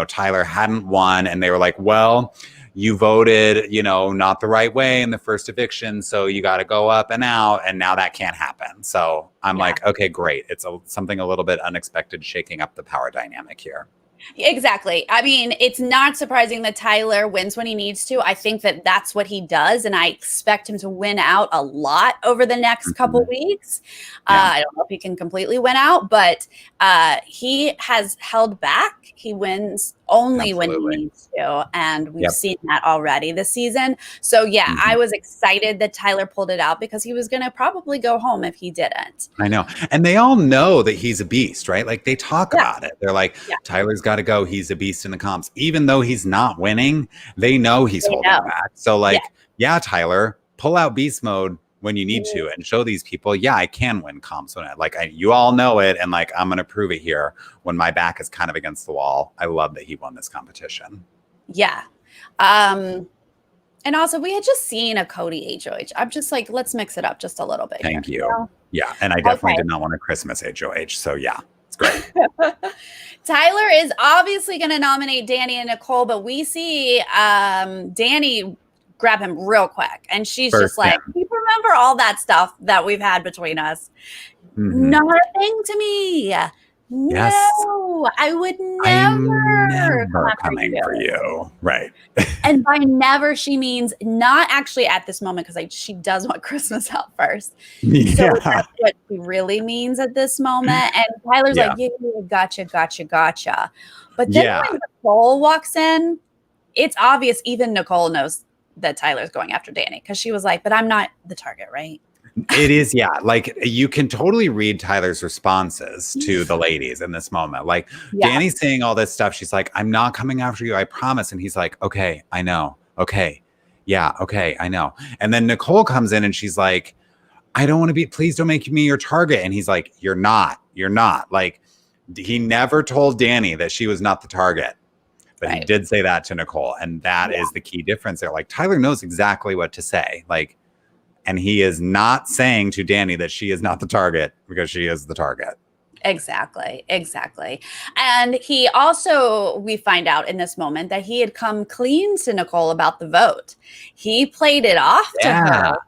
Tyler hadn't won and they were like, well, you voted, not the right way in the first eviction, so you got to go up and out, and now that can't happen. So I'm like, okay, great. It's something a little bit unexpected, shaking up the power dynamic here. Exactly. I mean, it's not surprising that Tyler wins when he needs to. I think that that's what he does, and I expect him to win out a lot over the next couple weeks. I don't know if he can completely win out, but he has held back. He wins only when he needs to, and we've seen that already this season. So, I was excited that Tyler pulled it out because he was going to probably go home if he didn't. I know. And they all know that he's a beast, right? Like, they talk about it. They're like, Tyler's got to go. He's a beast in the comps. Even though he's not winning, they know he's holding back. So, Tyler, pull out beast mode when you need to and show these people, I can win comps. You all know it, and I'm going to prove it here when my back is kind of against the wall. I love that he won this competition. Yeah. And also, we had just seen a Cody HOH. I'm just like, let's mix it up just a little bit. Thank you. Yeah, and I definitely did not want a Christmas HOH, so it's great. Tyler is obviously going to nominate Danny and Nicole, but we see Danny grab him real quick, and she's just like, you remember all that stuff that we've had between us? Not a thing to me. No, I would never coming for you. Right. And by never, she means not actually at this moment, because she does want Christmas out first. So that's what she really means at this moment. And Tyler's like, gotcha. But then when Nicole walks in, it's obvious even Nicole knows that Tyler's going after Danny, because she was like, but I'm not the target, right? It is, you can totally read Tyler's responses to the ladies in this moment. Danny's saying all this stuff. She's like, I'm not coming after you, I promise. And he's like, okay, I know. Okay. Yeah, okay, I know. And then Nicole comes in and she's like, I don't want to please don't make me your target. And he's like, you're not. He never told Danny that she was not the target. But he did say that to Nicole. And that is the key difference there. Tyler knows exactly what to say. And he is not saying to Danny that she is not the target, because she is the target. Exactly. And he also, we find out in this moment that he had come clean to Nicole about the vote. He played it off to her.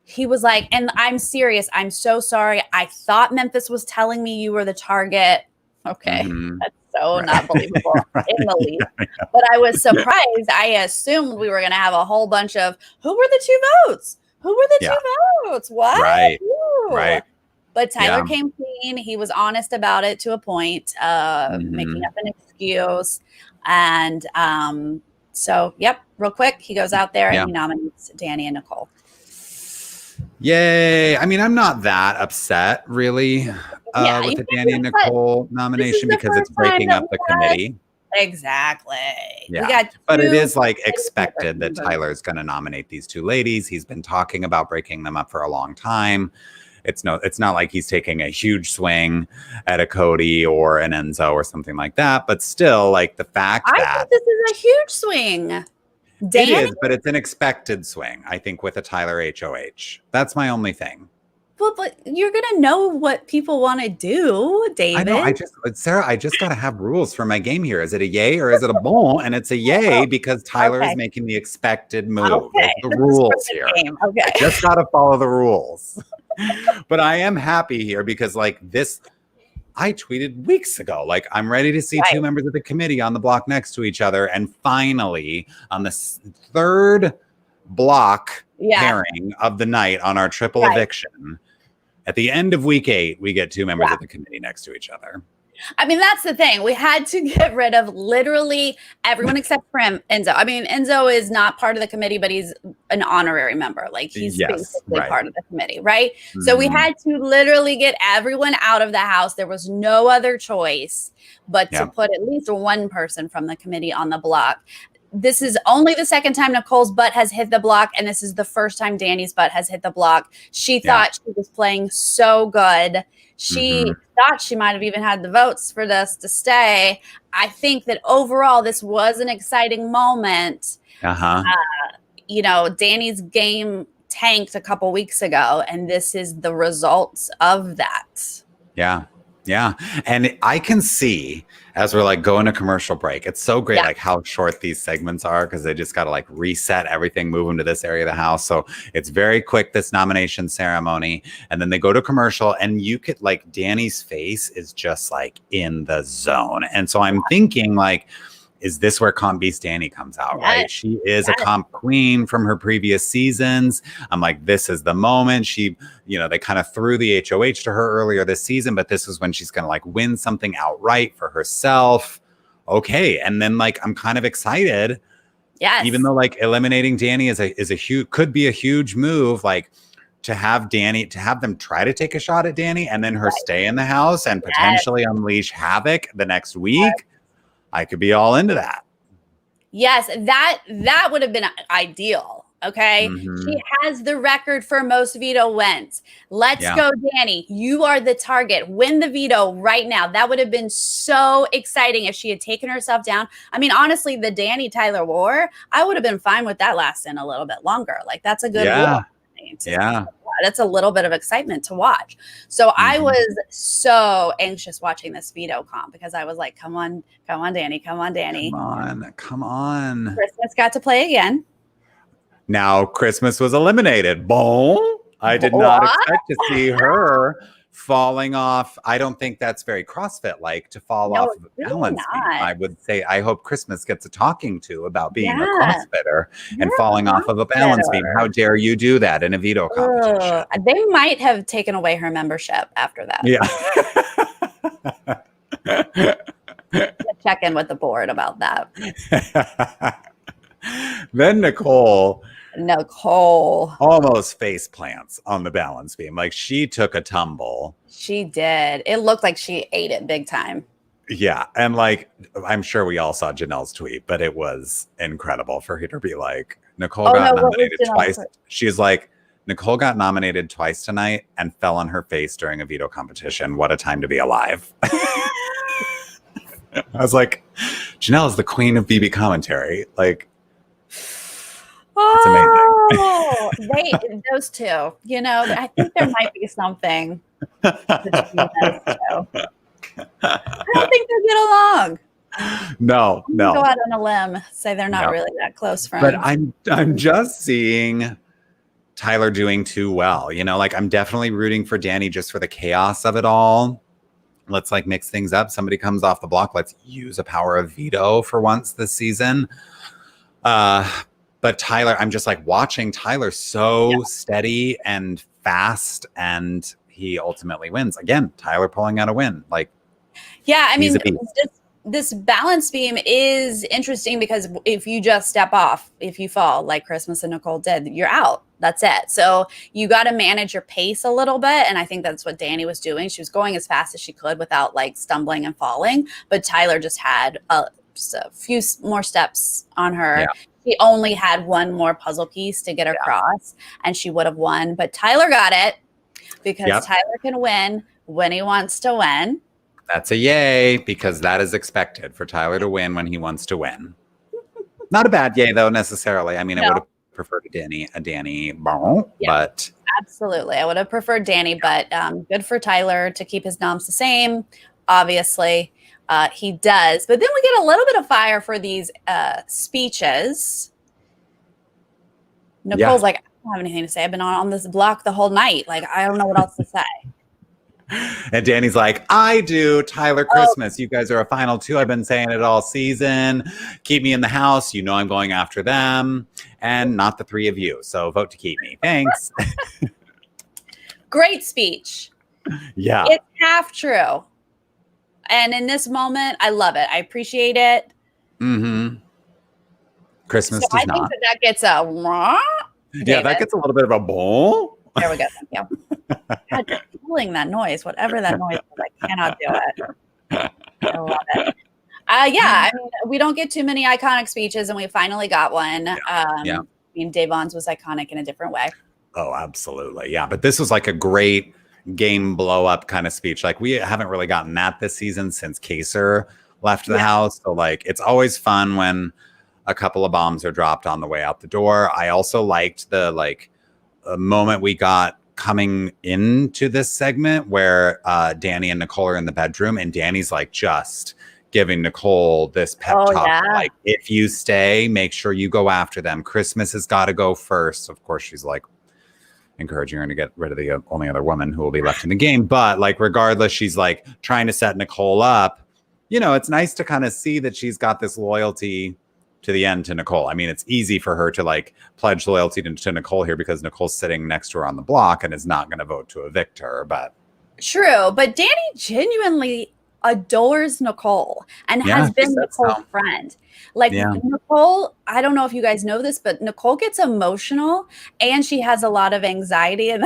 He was like, and I'm serious. I'm so sorry. I thought Memphis was telling me you were the target. Okay. That's so not believable in the least. But I was surprised. I assumed we were going to have a whole bunch of, who were the 2 votes? Who were the 2 votes? What? Right. But Tyler came clean. He was honest about it to a point, making up an excuse. And real quick, he goes out there and he nominates Danny and Nicole. Yay. I mean, I'm not that upset really with the Danny and Nicole nomination because it's breaking up the committee. Exactly. Yeah. We got but it is like expected that Tyler's going to nominate these two ladies. He's been talking about breaking them up for a long time. It's not like he's taking a huge swing at a Cody or an Enzo or something like that. But still, like the fact that this is a huge swing. Danny? It is, but it's an expected swing, I think, with a Tyler HOH. That's my only thing. Well, but you're gonna know what people want to do, David. I know. Sarah, I just gotta have rules for my game here. Is it a yay or is it a bon? And it's a yay because Tyler is making the expected move. Okay. The rules here. Okay. I just gotta follow the rules. But I am happy here because like this, I tweeted weeks ago, like I'm ready to see two members of the committee on the block next to each other. And finally, on the third block pairing of the night on our triple eviction, at the end of week 8, we get two members of the committee next to each other. I mean, that's the thing. We had to get rid of literally everyone except for Enzo. I mean, Enzo is not part of the committee, but he's an honorary member. Like he's basically part of the committee, right? Mm-hmm. So we had to literally get everyone out of the house. There was no other choice but to put at least one person from the committee on the block. This is only the second time Nicole's butt has hit the block, and this is the first time Danny's butt has hit the block. She thought she was playing so good. She thought she might have even had the votes for this to stay. I think that overall, this was an exciting moment. You know, Danny's game tanked a couple weeks ago, and this is the results of that. Yeah. Yeah. And I can see as we're like going to commercial break, it's so great like how short these segments are because they just got to like reset everything, move them to this area of the house. So it's very quick, this nomination ceremony. And then they go to commercial and you could like Danny's face is just like in the zone. And so I'm thinking like, is this where Comp Beast Danny comes out, right? She is a comp queen from her previous seasons. I'm like, this is the moment. She, you know, they kind of threw the HOH to her earlier this season, but this is when she's going to like win something outright for herself. Okay. And then like, I'm kind of excited. Yes. Even though like eliminating Danny is a huge, could be a huge move. Like to have Danny, to have them try to take a shot at Danny and then her stay in the house and potentially unleash havoc the next week. I could be all into that. Yes, that would have been ideal. Okay. She has the record for most veto wins. Let's go, Danny. You are the target. Win the veto right now. That would have been so exciting if she had taken herself down. I mean, honestly, the Danny Tyler war, I would have been fine with that lasting a little bit longer. Like that's a good war. That's a little bit of excitement to watch. So I was so anxious watching this veto comp because I was like, come on, Danny. Come on. Christmas got to play again. Now Christmas was eliminated. Boom. I did not expect to see her falling off. I don't think that's very CrossFit-like to fall off of a balance beam. I would say I hope Christmas gets a talking to about being a CrossFitter and falling off of a balance beam. How dare you do that in a veto competition? They might have taken away her membership after that. Yeah. Check in with the board about that. Then Nicole almost face plants on the balance beam. Like she took a tumble. She did. It looked like she ate it big time. Yeah. And like, I'm sure we all saw Janelle's tweet, but it was incredible for her to be like, Nicole got nominated twice. She's like, Nicole got nominated twice tonight and fell on her face during a veto competition. What a time to be alive. I was like, Janelle is the queen of BB commentary. Like, it's amazing. Those two, you know, I think there might be something between those two. I don't think they get along. No. Go out on a limb, say they're not really that close friends. But I'm just seeing Tyler doing too well. You know, like I'm definitely rooting for Danny just for the chaos of it all. Let's like mix things up. Somebody comes off the block. Let's use a power of veto for once this season. But Tyler, I'm just like watching Tyler so steady and fast, and he ultimately wins. Again, Tyler pulling out a win. Like, I mean, just this balance beam is interesting because if you just step off, if you fall like Christmas and Nicole did, you're out. That's it. So you got to manage your pace a little bit. And I think that's what Danny was doing. She was going as fast as she could without like stumbling and falling. But Tyler just had just a few more steps on her. Yeah. She only had one more puzzle piece to get across and she would have won. But Tyler got it because Tyler can win when he wants to win. That's a yay, because that is expected for Tyler to win when he wants to win. Not a bad yay, though, necessarily. I mean, I would have preferred a Danny, but... Absolutely. I would have preferred Danny, but good for Tyler to keep his noms the same. Obviously, he does. But then we get a little bit of fire for these speeches. Nicole's like, I don't have anything to say. I've been on this block the whole night. Like, I don't know what else to say. And Danny's like, I do, Tyler Christmas. You guys are a final two. I've been saying it all season. Keep me in the house. You know I'm going after them. And not the three of you. So vote to keep me. Thanks. Great speech. Yeah. It's half true. And in this moment, I love it. I appreciate it. Mm-hmm. Christmas does not. I think that gets a... Yeah, that gets a little bit of a boom. There we go. Thank you. God, feeling that noise, whatever that noise is, I cannot do it. I love it. I mean, we don't get too many iconic speeches, and we finally got one. I mean, Davon's was iconic in a different way. Oh, absolutely. Yeah, but this was like a great game blow up kind of speech. Like, we haven't really gotten that this season since Kaser left the house. So, like, it's always fun when a couple of bombs are dropped on the way out the door. I also liked the, like, a moment we got coming into this segment where Danny and Nicole are in the bedroom, and Danny's like just giving Nicole this pep talk, like, if you stay, make sure you go after them. Christmas has got to go first. Of course, she's like encouraging her to get rid of the only other woman who will be left in the game. But like, regardless, she's like trying to set Nicole up. You know, it's nice to kind of see that she's got this loyalty to the end to Nicole. I mean, it's easy for her to like pledge loyalty to Nicole here because Nicole's sitting next to her on the block and is not going to vote to evict her. But true. But Danny genuinely adores Nicole and has been Nicole's friend. Like Nicole, I don't know if you guys know this, but Nicole gets emotional and she has a lot of anxiety. And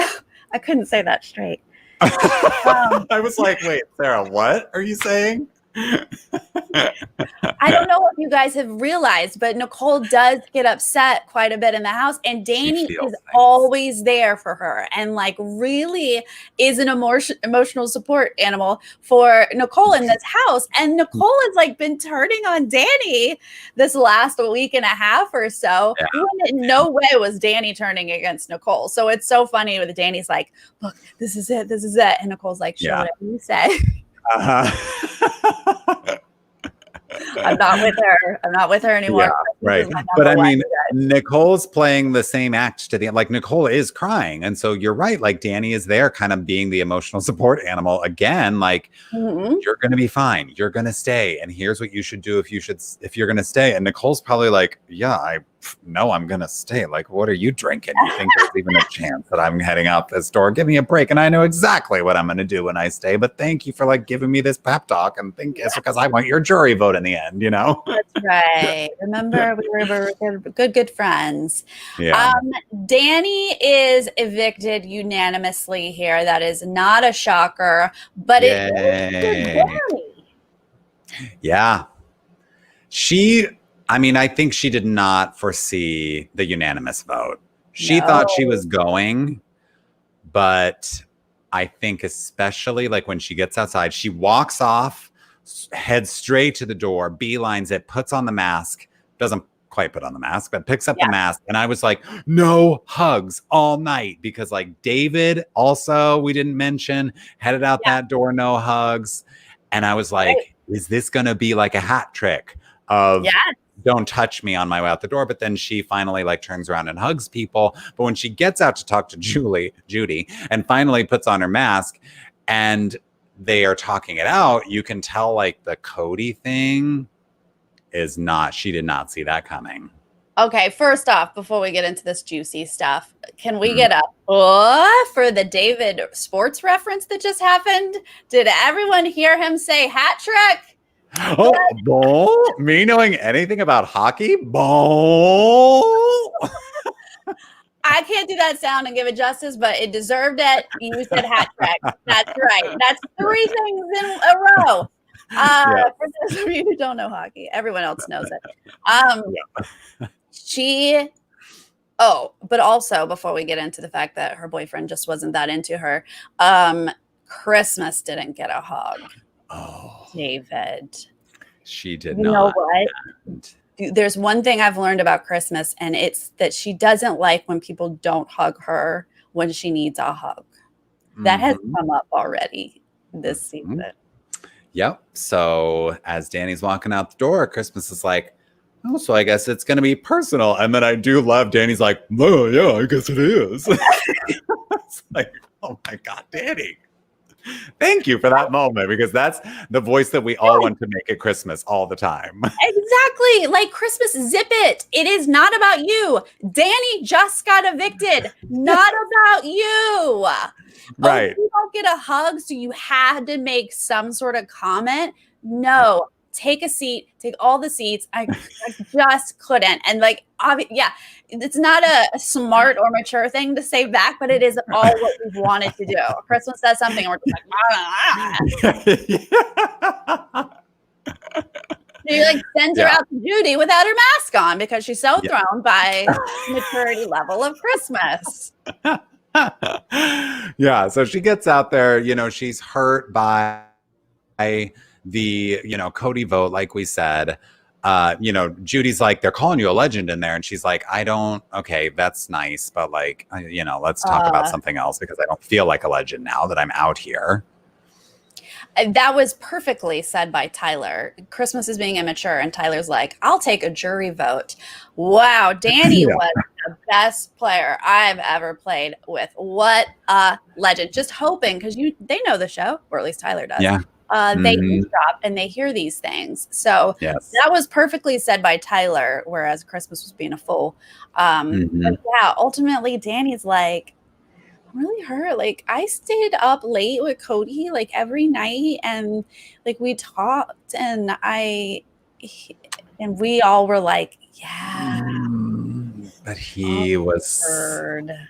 I couldn't say that straight. I was like, wait, Sarah, what are you saying? I don't know if you guys have realized, but Nicole does get upset quite a bit in the house, and Danny is always there for her and like really is an emotional support animal for Nicole in this house. And Nicole has like been turning on Danny this last week and a half or so. When in no way was Danny turning against Nicole. So it's so funny with Danny's like, look, this is it, and Nicole's like, sure, whatever you say. I'm not with her anymore. Yeah, right. But I mean, Nicole's playing the same act to the end. Like, Nicole is crying. And so you're right. Like, Danny is there kind of being the emotional support animal again. Like, you're going to be fine. You're going to stay. And here's what you should do if you're going to stay. And Nicole's probably like, yeah, I know I'm going to stay. Like, what are you drinking? You think there's even a chance that I'm heading out this door? Give me a break. And I know exactly what I'm going to do when I stay. But thank you for like giving me this pep talk. And think it's because I want your jury vote in the end, you know? That's right. Remember, we were good friends. Yeah. Danny is evicted unanimously here. That is not a shocker, but it is Danny. Yeah. I think she did not foresee the unanimous vote. She thought she was going, but I think especially like when she gets outside, she walks off, heads straight to the door, beelines it, puts on the mask, doesn't quite put on the mask, but picks up the mask. And I was like, no hugs all night, because like David also, we didn't mention, headed out that door, no hugs. And I was like, is this going to be like a hat trick of don't touch me on my way out the door? But then she finally like turns around and hugs people. But when she gets out to talk to Judy and finally puts on her mask and they are talking it out, you can tell like the Cody thing is not, she did not see that coming. Okay, first off, before we get into this juicy stuff, can we get a for the David sports reference that just happened? Did everyone hear him say hat trick? Oh, ball? Me knowing anything about hockey? Ball? I can't do that sound and give it justice, but it deserved it. You said hat trick. That's right. That's 3 things in a row. Yeah. For those of you who don't know hockey, everyone else knows it. But also before we get into the fact that her boyfriend just wasn't that into her, Christmas didn't get a hug. Oh, David. she did You not. know what? There's one thing I've learned about Christmas, and it's that she doesn't like when people don't hug her when she needs a hug. That has come up already this season. Yep. So as Danny's walking out the door, Christmas is like, oh, so I guess it's going to be personal. And then I do love Danny's like, oh, yeah, I guess it is. It's like, oh my God, Danny. Thank you for that moment, because that's the voice that we all want to make at Christmas all the time. Exactly. Like Christmas, zip it. It is not about you. Danny just got evicted. Not about you. Right. Oh, you don't get a hug, so you had to make some sort of comment. No. Take a seat. Take all the seats. I just couldn't. And like, it's not a smart or mature thing to say back, but it is all what we've wanted to do. Christmas says something, and we're just like, She like sends her out to Judy without her mask on because she's so thrown by the maturity level of Christmas. Yeah. So she gets out there, you know, she's hurt by the, you know, Cody vote, like we said. You know, Judy's like, they're calling you a legend in there. And she's like, okay, that's nice. But like, you know, let's talk about something else, because I don't feel like a legend now that I'm out here. That was perfectly said by Tyler. Christmas is being immature. And Tyler's like, I'll take a jury vote. Wow. Danny was the best player I've ever played with. What a legend. Just hoping, because they know the show, or at least Tyler does. Yeah. They eavesdrop and they hear these things. So that was perfectly said by Tyler, whereas Christmas was being a fool. But yeah, ultimately Danny's like, I'm really hurt. Like, I stayed up late with Cody like every night, and like we talked, and we all were like, yeah. But he was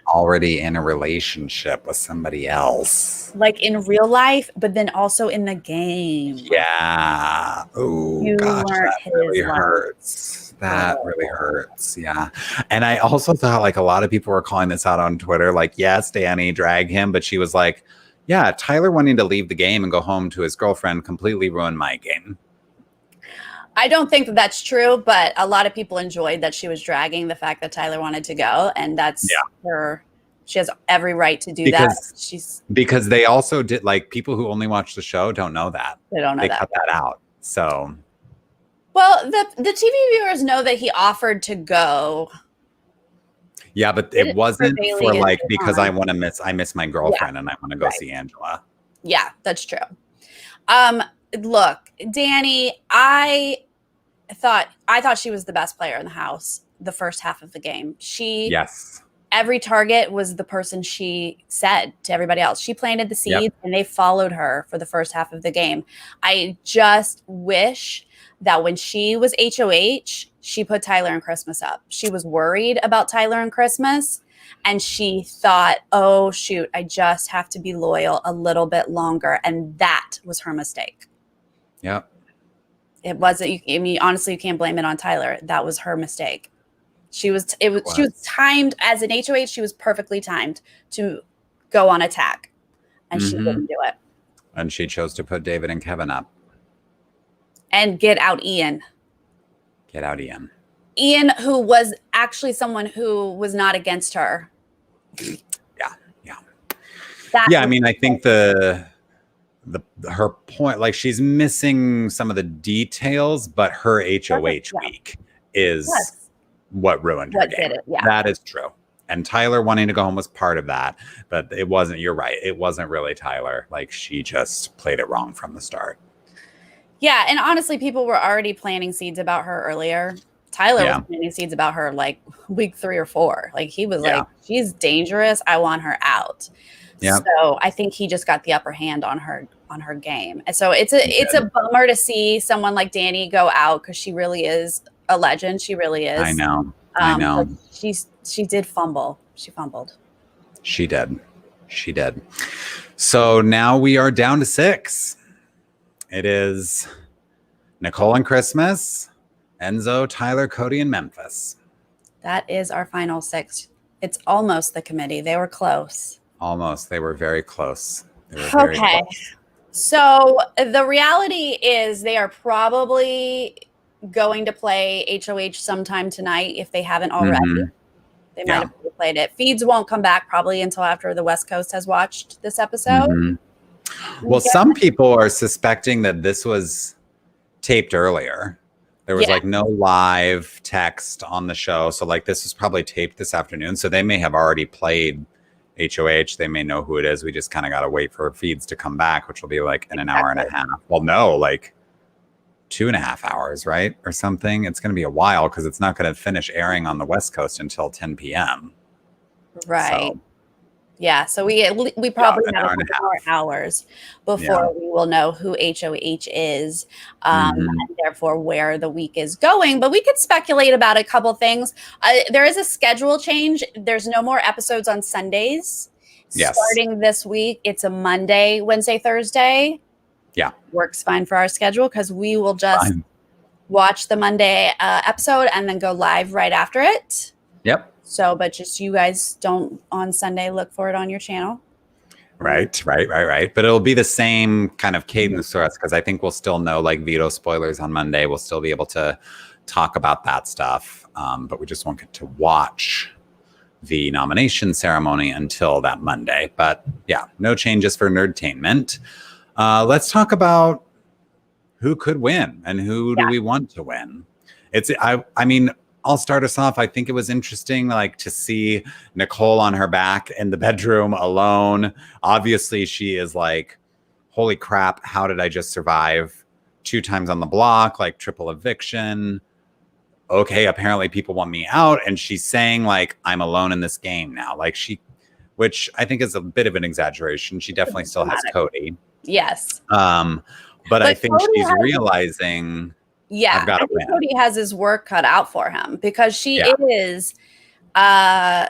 already in a relationship with somebody else. Like in real life, but then also in the game. Yeah. Oh, gosh, that really hurts. That really hurts. Yeah. And I also thought like a lot of people were calling this out on Twitter. Like, yes, Danny, drag him. But she was like, yeah, Tyler wanting to leave the game and go home to his girlfriend completely ruined my game. I don't think that that's true, but a lot of people enjoyed that she was dragging the fact that Tyler wanted to go, and that's her. She has every right to do that. Because they also did, like, people who only watch the show don't know that. They don't know that. They cut that out. So, well, the TV viewers know that he offered to go. Yeah, but it wasn't for like because I miss my girlfriend and I want to go see Angela. Yeah, that's true. Look, Danny, I thought she was the best player in the house the first half of the game. Every target was the person she said to everybody else. She planted the seeds and they followed her for the first half of the game. I just wish that when she was HOH, she put Tyler and Christmas up. She was worried about Tyler and Christmas. And she thought, oh, shoot, I just have to be loyal a little bit longer. And that was her mistake. Yep. It wasn't. I mean, honestly, you can't blame it on Tyler. That was her mistake. She was timed as an HOH. She was perfectly timed to go on attack, and she didn't do it. And she chose to put David and Kevin up and get out Ian. Ian, who was actually someone who was not against her. I mean, I think her point, like, she's missing some of the details, but her HOH week is what ruined her game. That is true. And Tyler wanting to go home was part of that, but it wasn't. You're right. It wasn't really Tyler. Like, she just played it wrong from the start. Yeah, and honestly, people were already planting seeds about her earlier. Tyler was planting seeds about her like week 3 or 4. Like, he was like, she's dangerous. I want her out. Yeah. So I think he just got the upper hand on on her game. And so it's a bummer to see someone like Danny go out because she really is a legend. She really is. I know. I know. She did fumble. She fumbled. She did. So now we are down to 6. It is Nicole and Christmas, Enzo, Tyler, Cody, and Memphis. That is our final 6. It's almost the committee. They were close. Almost. They were very close. Okay. So the reality is they are probably going to play HOH sometime tonight if they haven't already. Mm-hmm. They might have played it. Feeds won't come back probably until after the West Coast has watched this episode. Mm-hmm. Well, some people are suspecting that this was taped earlier. There was like no live text on the show. So like this was probably taped this afternoon. So they may have already played HOH. They may know who it is. We just kind of got to wait for Feeds to come back, which will be like in an hour and a half. Well, no, like 2.5 hours, right? Or something. It's going to be a while because it's not going to finish airing on the West Coast until 10 p.m. Right. So, yeah. So we probably have a couple more hours before we will know who HOH is and therefore where the week is going. But we could speculate about a couple things. There is a schedule change. There's no more episodes on Sundays. Yes. Starting this week, it's a Monday, Wednesday, Thursday. Yeah. Works fine for our schedule because we will just watch the Monday episode and then go live right after it. Yep. So, but just you guys don't on Sunday look for it on your channel. Right. But it'll be the same kind of cadence for us because I think we'll still know like Veto spoilers on Monday. We'll still be able to talk about that stuff. But we just won't get to watch the nomination ceremony until that Monday. But yeah, no changes for Nerdtainment. Let's talk about who could win and who do we want to win. I mean, I'll start us off. I think it was interesting, like to see Nicole on her back in the bedroom alone. Obviously, she is like, holy crap, how did I just survive 2 times on the block, like triple eviction? Okay, apparently people want me out. And she's saying like, I'm alone in this game now. Like which I think is a bit of an exaggeration. She definitely still has Cody. Yes. But I think she's realizing... Yeah, I've got to win. Cody has his work cut out for him because she is high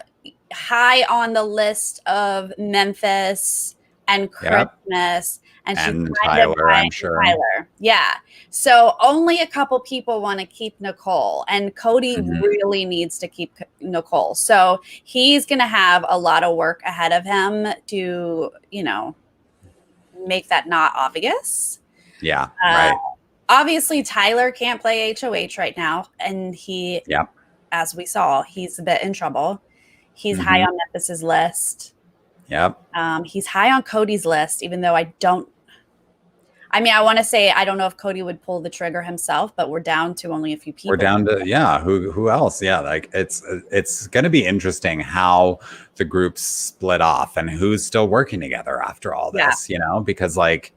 on the list of Memphis and Christmas and she's Tyler, I'm sure. Tyler. Yeah. So only a couple people want to keep Nicole and Cody really needs to keep Nicole. So he's going to have a lot of work ahead of him to, make that not obvious. Yeah, right. Obviously, Tyler can't play HOH right now. And he, as we saw, he's a bit in trouble. He's high on Memphis's list. Yep. He's high on Cody's list, even though I want to say, I don't know if Cody would pull the trigger himself, but we're down to only a few people. We're down to, who else? Yeah. Like it's going to be interesting how the groups split off and who's still working together after all this, because like,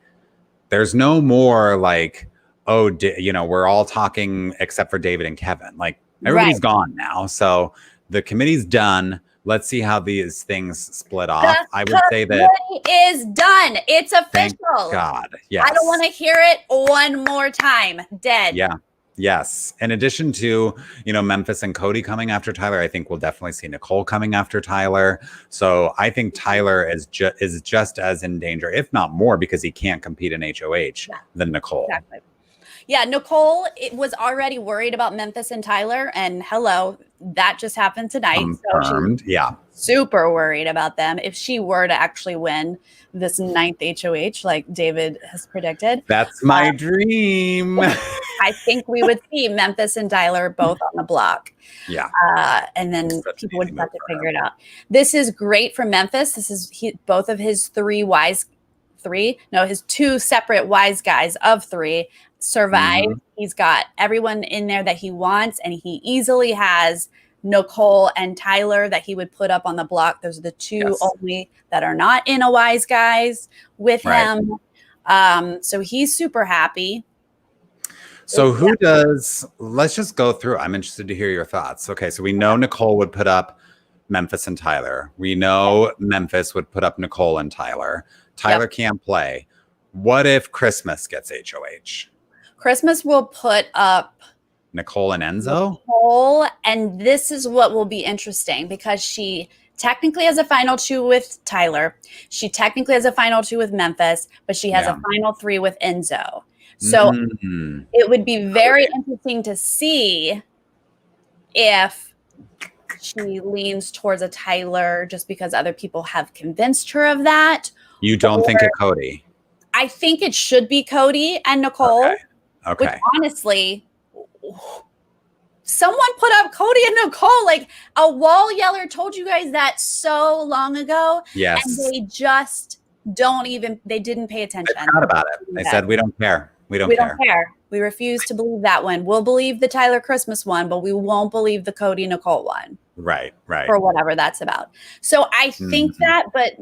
there's no more like, we're all talking except for David and Kevin. Like everybody's gone now. So the committee's done. Let's see how these things split off. I would say that is done. It's official. Thank God. Yes. I don't want to hear it one more time. Dead. Yeah. Yes. In addition to, Memphis and Cody coming after Tyler, I think we'll definitely see Nicole coming after Tyler. So I think Tyler is just as in danger, if not more, because he can't compete in HOH than Nicole. Exactly. Yeah, Nicole was already worried about Memphis and Tyler, and that just happened tonight. Confirmed. So she's super worried about them. If she were to actually win this 9th HOH, like David has predicted. That's my dream. I think we would see Memphis and Tyler both on the block. Yeah. And then people would have to figure it out. This is great for Memphis. This is both of his his 2 separate wise guys of 3 survive. He's got everyone in there that he wants, and he easily has Nicole and Tyler that he would put up on the block. Those are the 2 only that are not in a wise guys with him. So he's super happy. So let's just go through. I'm interested to hear your thoughts. Okay. So we know Nicole would put up Memphis and Tyler. We know Memphis would put up Nicole and Tyler. Tyler can't play. What if Christmas gets HOH? Christmas will put up Nicole and Enzo? Nicole, and this is what will be interesting because she technically has a final 2 with Tyler. She technically has a final 2 with Memphis, but she has a final 3 with Enzo. So it would be very interesting to see if she leans towards a Tyler just because other people have convinced her of that. You don't think it Cody? I think it should be Cody and Nicole. Okay. Which honestly, someone put up Cody and Nicole. Like a wall yeller told you guys that so long ago. Yes. And they just they didn't pay attention. They forgot about it. They said, we don't care. We don't care. We refuse to believe that one. We'll believe the Tyler Christmas one, but we won't believe the Cody Nicole one. Right. For whatever that's about. So I think that, but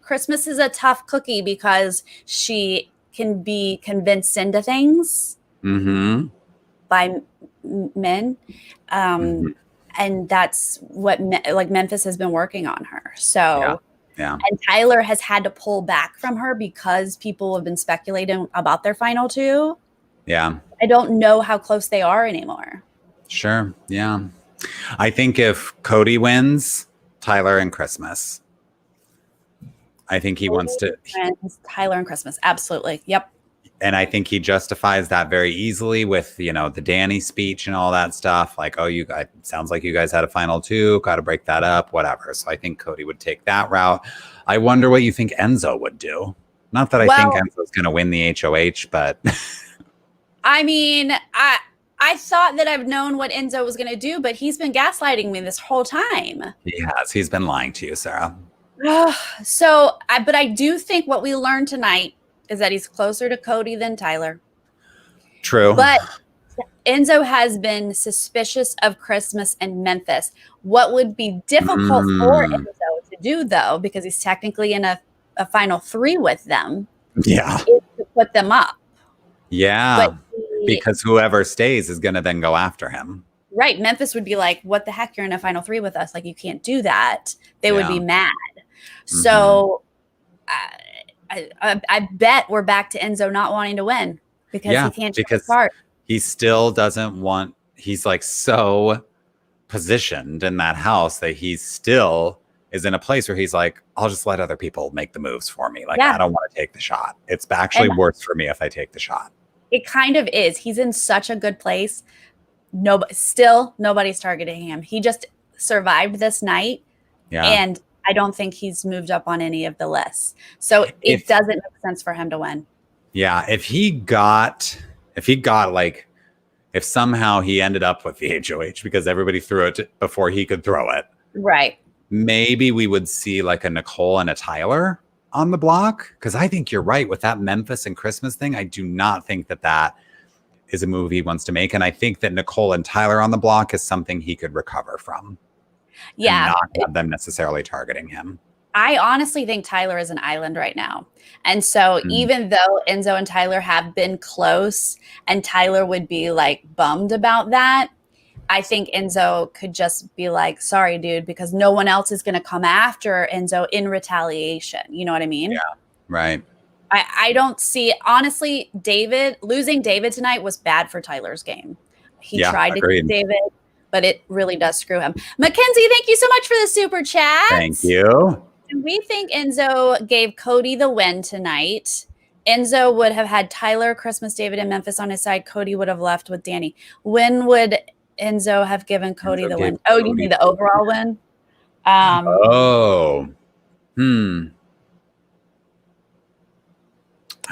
Christmas is a tough cookie because she can be convinced into things by men. And that's what Memphis has been working on her. So yeah. And Tyler has had to pull back from her because people have been speculating about their final 2. Yeah. I don't know how close they are anymore. Sure. Yeah. I think if Cody wins, Tyler and Christmas. I think he wants to. Tyler and Christmas. Absolutely. Yep. And I think he justifies that very easily with, the Danny speech and all that stuff. Like, oh, you guys, sounds like you guys had a final 2, got to break that up, whatever. So I think Cody would take that route. I wonder what you think Enzo would do. Not that I think Enzo's going to win the HOH, but. I mean, I thought that I've known what Enzo was going to do, but he's been gaslighting me this whole time. He has. He's been lying to you, Sarah. But I do think what we learned tonight is that he's closer to Cody than Tyler. True. But Enzo has been suspicious of Christmas and Memphis. What would be difficult for Enzo to do, though, because he's technically in a final 3 with them, is to put them up. Yeah, because whoever stays is going to then go after him. Right. Memphis would be like, what the heck? You're in a final 3 with us. Like, you can't do that. They would be mad. So I bet we're back to Enzo not wanting to win because he can't show his part. He still doesn't want, he's like so positioned in that house that he still is in a place where he's like, I'll just let other people make the moves for me. Like, I don't want to take the shot. It's actually worse for me if I take the shot. It kind of is. He's in such a good place. Nobody's targeting him. He just survived this night. Yeah. And I don't think he's moved up on any of the lists. So it doesn't make sense for him to win. Yeah. If somehow he ended up with the HOH because everybody threw it before he could throw it. Right. Maybe we would see like a Nicole and a Tyler on the block. Because I think you're right with that Memphis and Christmas thing. I do not think that is a move he wants to make. And I think that Nicole and Tyler on the block is something he could recover from. Yeah. And not have them necessarily targeting him. I honestly think Tyler is an island right now. And so even though Enzo and Tyler have been close and Tyler would be like bummed about that, I think Enzo could just be like, sorry, dude, because no one else is going to come after Enzo in retaliation. You know what I mean? Yeah. Right. I don't see, honestly, losing David tonight was bad for Tyler's game. He tried to get David, but it really does screw him. Mackenzie, thank you so much for the super chat. Thank you. We think Enzo gave Cody the win tonight. Enzo would have had Tyler, Christmas, David, and Memphis on his side. Cody would have left with Danny. When would Enzo have given Cody the win? Oh, you mean the overall win? I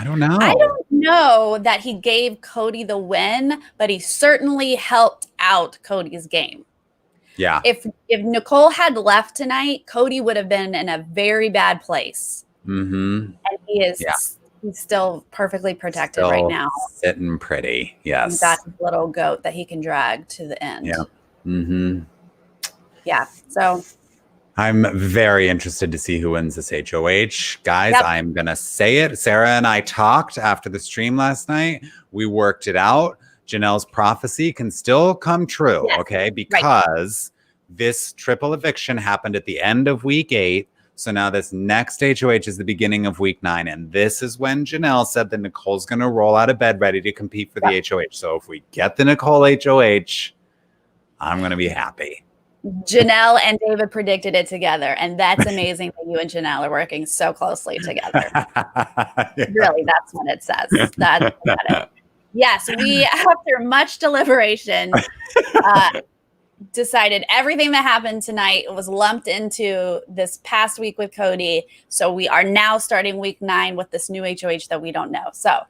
don't know. I don't know that he gave Cody the win, but he certainly helped out Cody's game. Yeah. If Nicole had left tonight, Cody would have been in a very bad place. And he is he's still perfectly protected right now. Sitting pretty. Yes. He's got his little goat that he can drag to the end. Yeah. Yeah. So I'm very interested to see who wins this HOH. Guys, I'm going to say it. Sarah and I talked after the stream last night. We worked it out. Janelle's prophecy can still come true, okay? Because this triple eviction happened at the end of week 8. So now this next HOH is the beginning of week 9. And this is when Janelle said that Nicole's going to roll out of bed ready to compete for the HOH. So if we get the Nicole HOH, I'm going to be happy. Janelle and David predicted it together. And that's amazing that you and Janelle are working so closely together. Really, that's what it says. That's what it is. Yes, we, after much deliberation, decided everything that happened tonight was lumped into this past week with Cody. So we are now starting week 9 with this new HOH that we don't know. So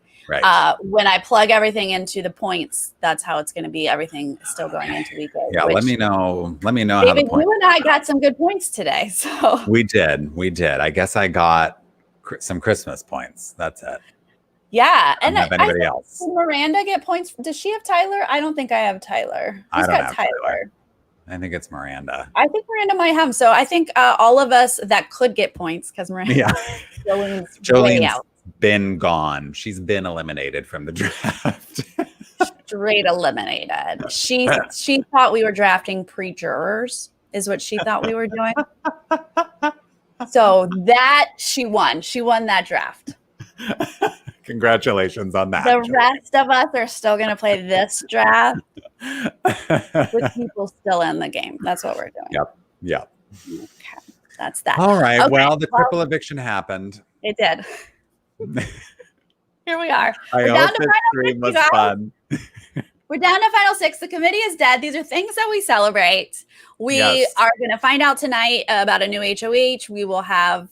when I plug everything into the points, that's how it's going to be. Everything is still going into week 8. Yeah, let me know. Let me know. David, you and I got some good points today. So we did. I guess I got some Christmas points. That's it. Yeah, and I don't have anybody else. Did Miranda get points? Does she have Tyler? I don't think I have Tyler. I don't have Tyler. I think it's Miranda. I think Miranda might have. So I think all of us that could get points because Miranda, Jolene's been gone. She's been eliminated from the draft. Straight eliminated. She thought we were drafting pre-jurors, is what she thought we were doing. So that she won. She won that draft. Congratulations on that. The rest of us are still going to play this draft with people still in the game. That's what we're doing. Yep. Okay. That's that. All right. Okay. Well, the triple eviction happened. It did. Here we are. We're down to final 6, fun. We're down to final 6. The committee is dead. These are things that we celebrate. We are going to find out tonight about a new HOH. We will have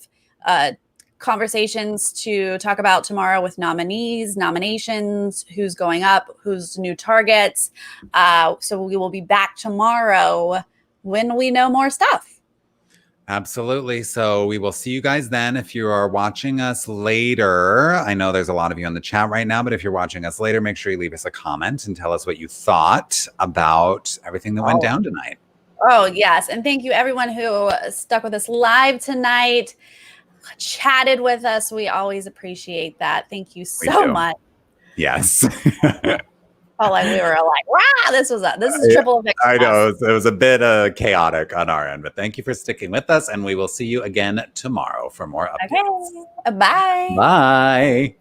conversations to talk about tomorrow with nominees, nominations, who's going up, who's new targets. So we will be back tomorrow when we know more stuff. Absolutely. So we will see you guys then. If you are watching us later, I know there's a lot of you in the chat right now, but if you're watching us later, make sure you leave us a comment and tell us what you thought about everything that went down tonight. Oh, yes. And thank you everyone who stuck with us live tonight, chatted with us. We always appreciate that. Thank you so much. Yes. Oh, like we were like, wow, this is triple eviction. I know it was a bit chaotic on our end, but thank you for sticking with us, and we will see you again tomorrow for more updates. Okay. Bye. Bye.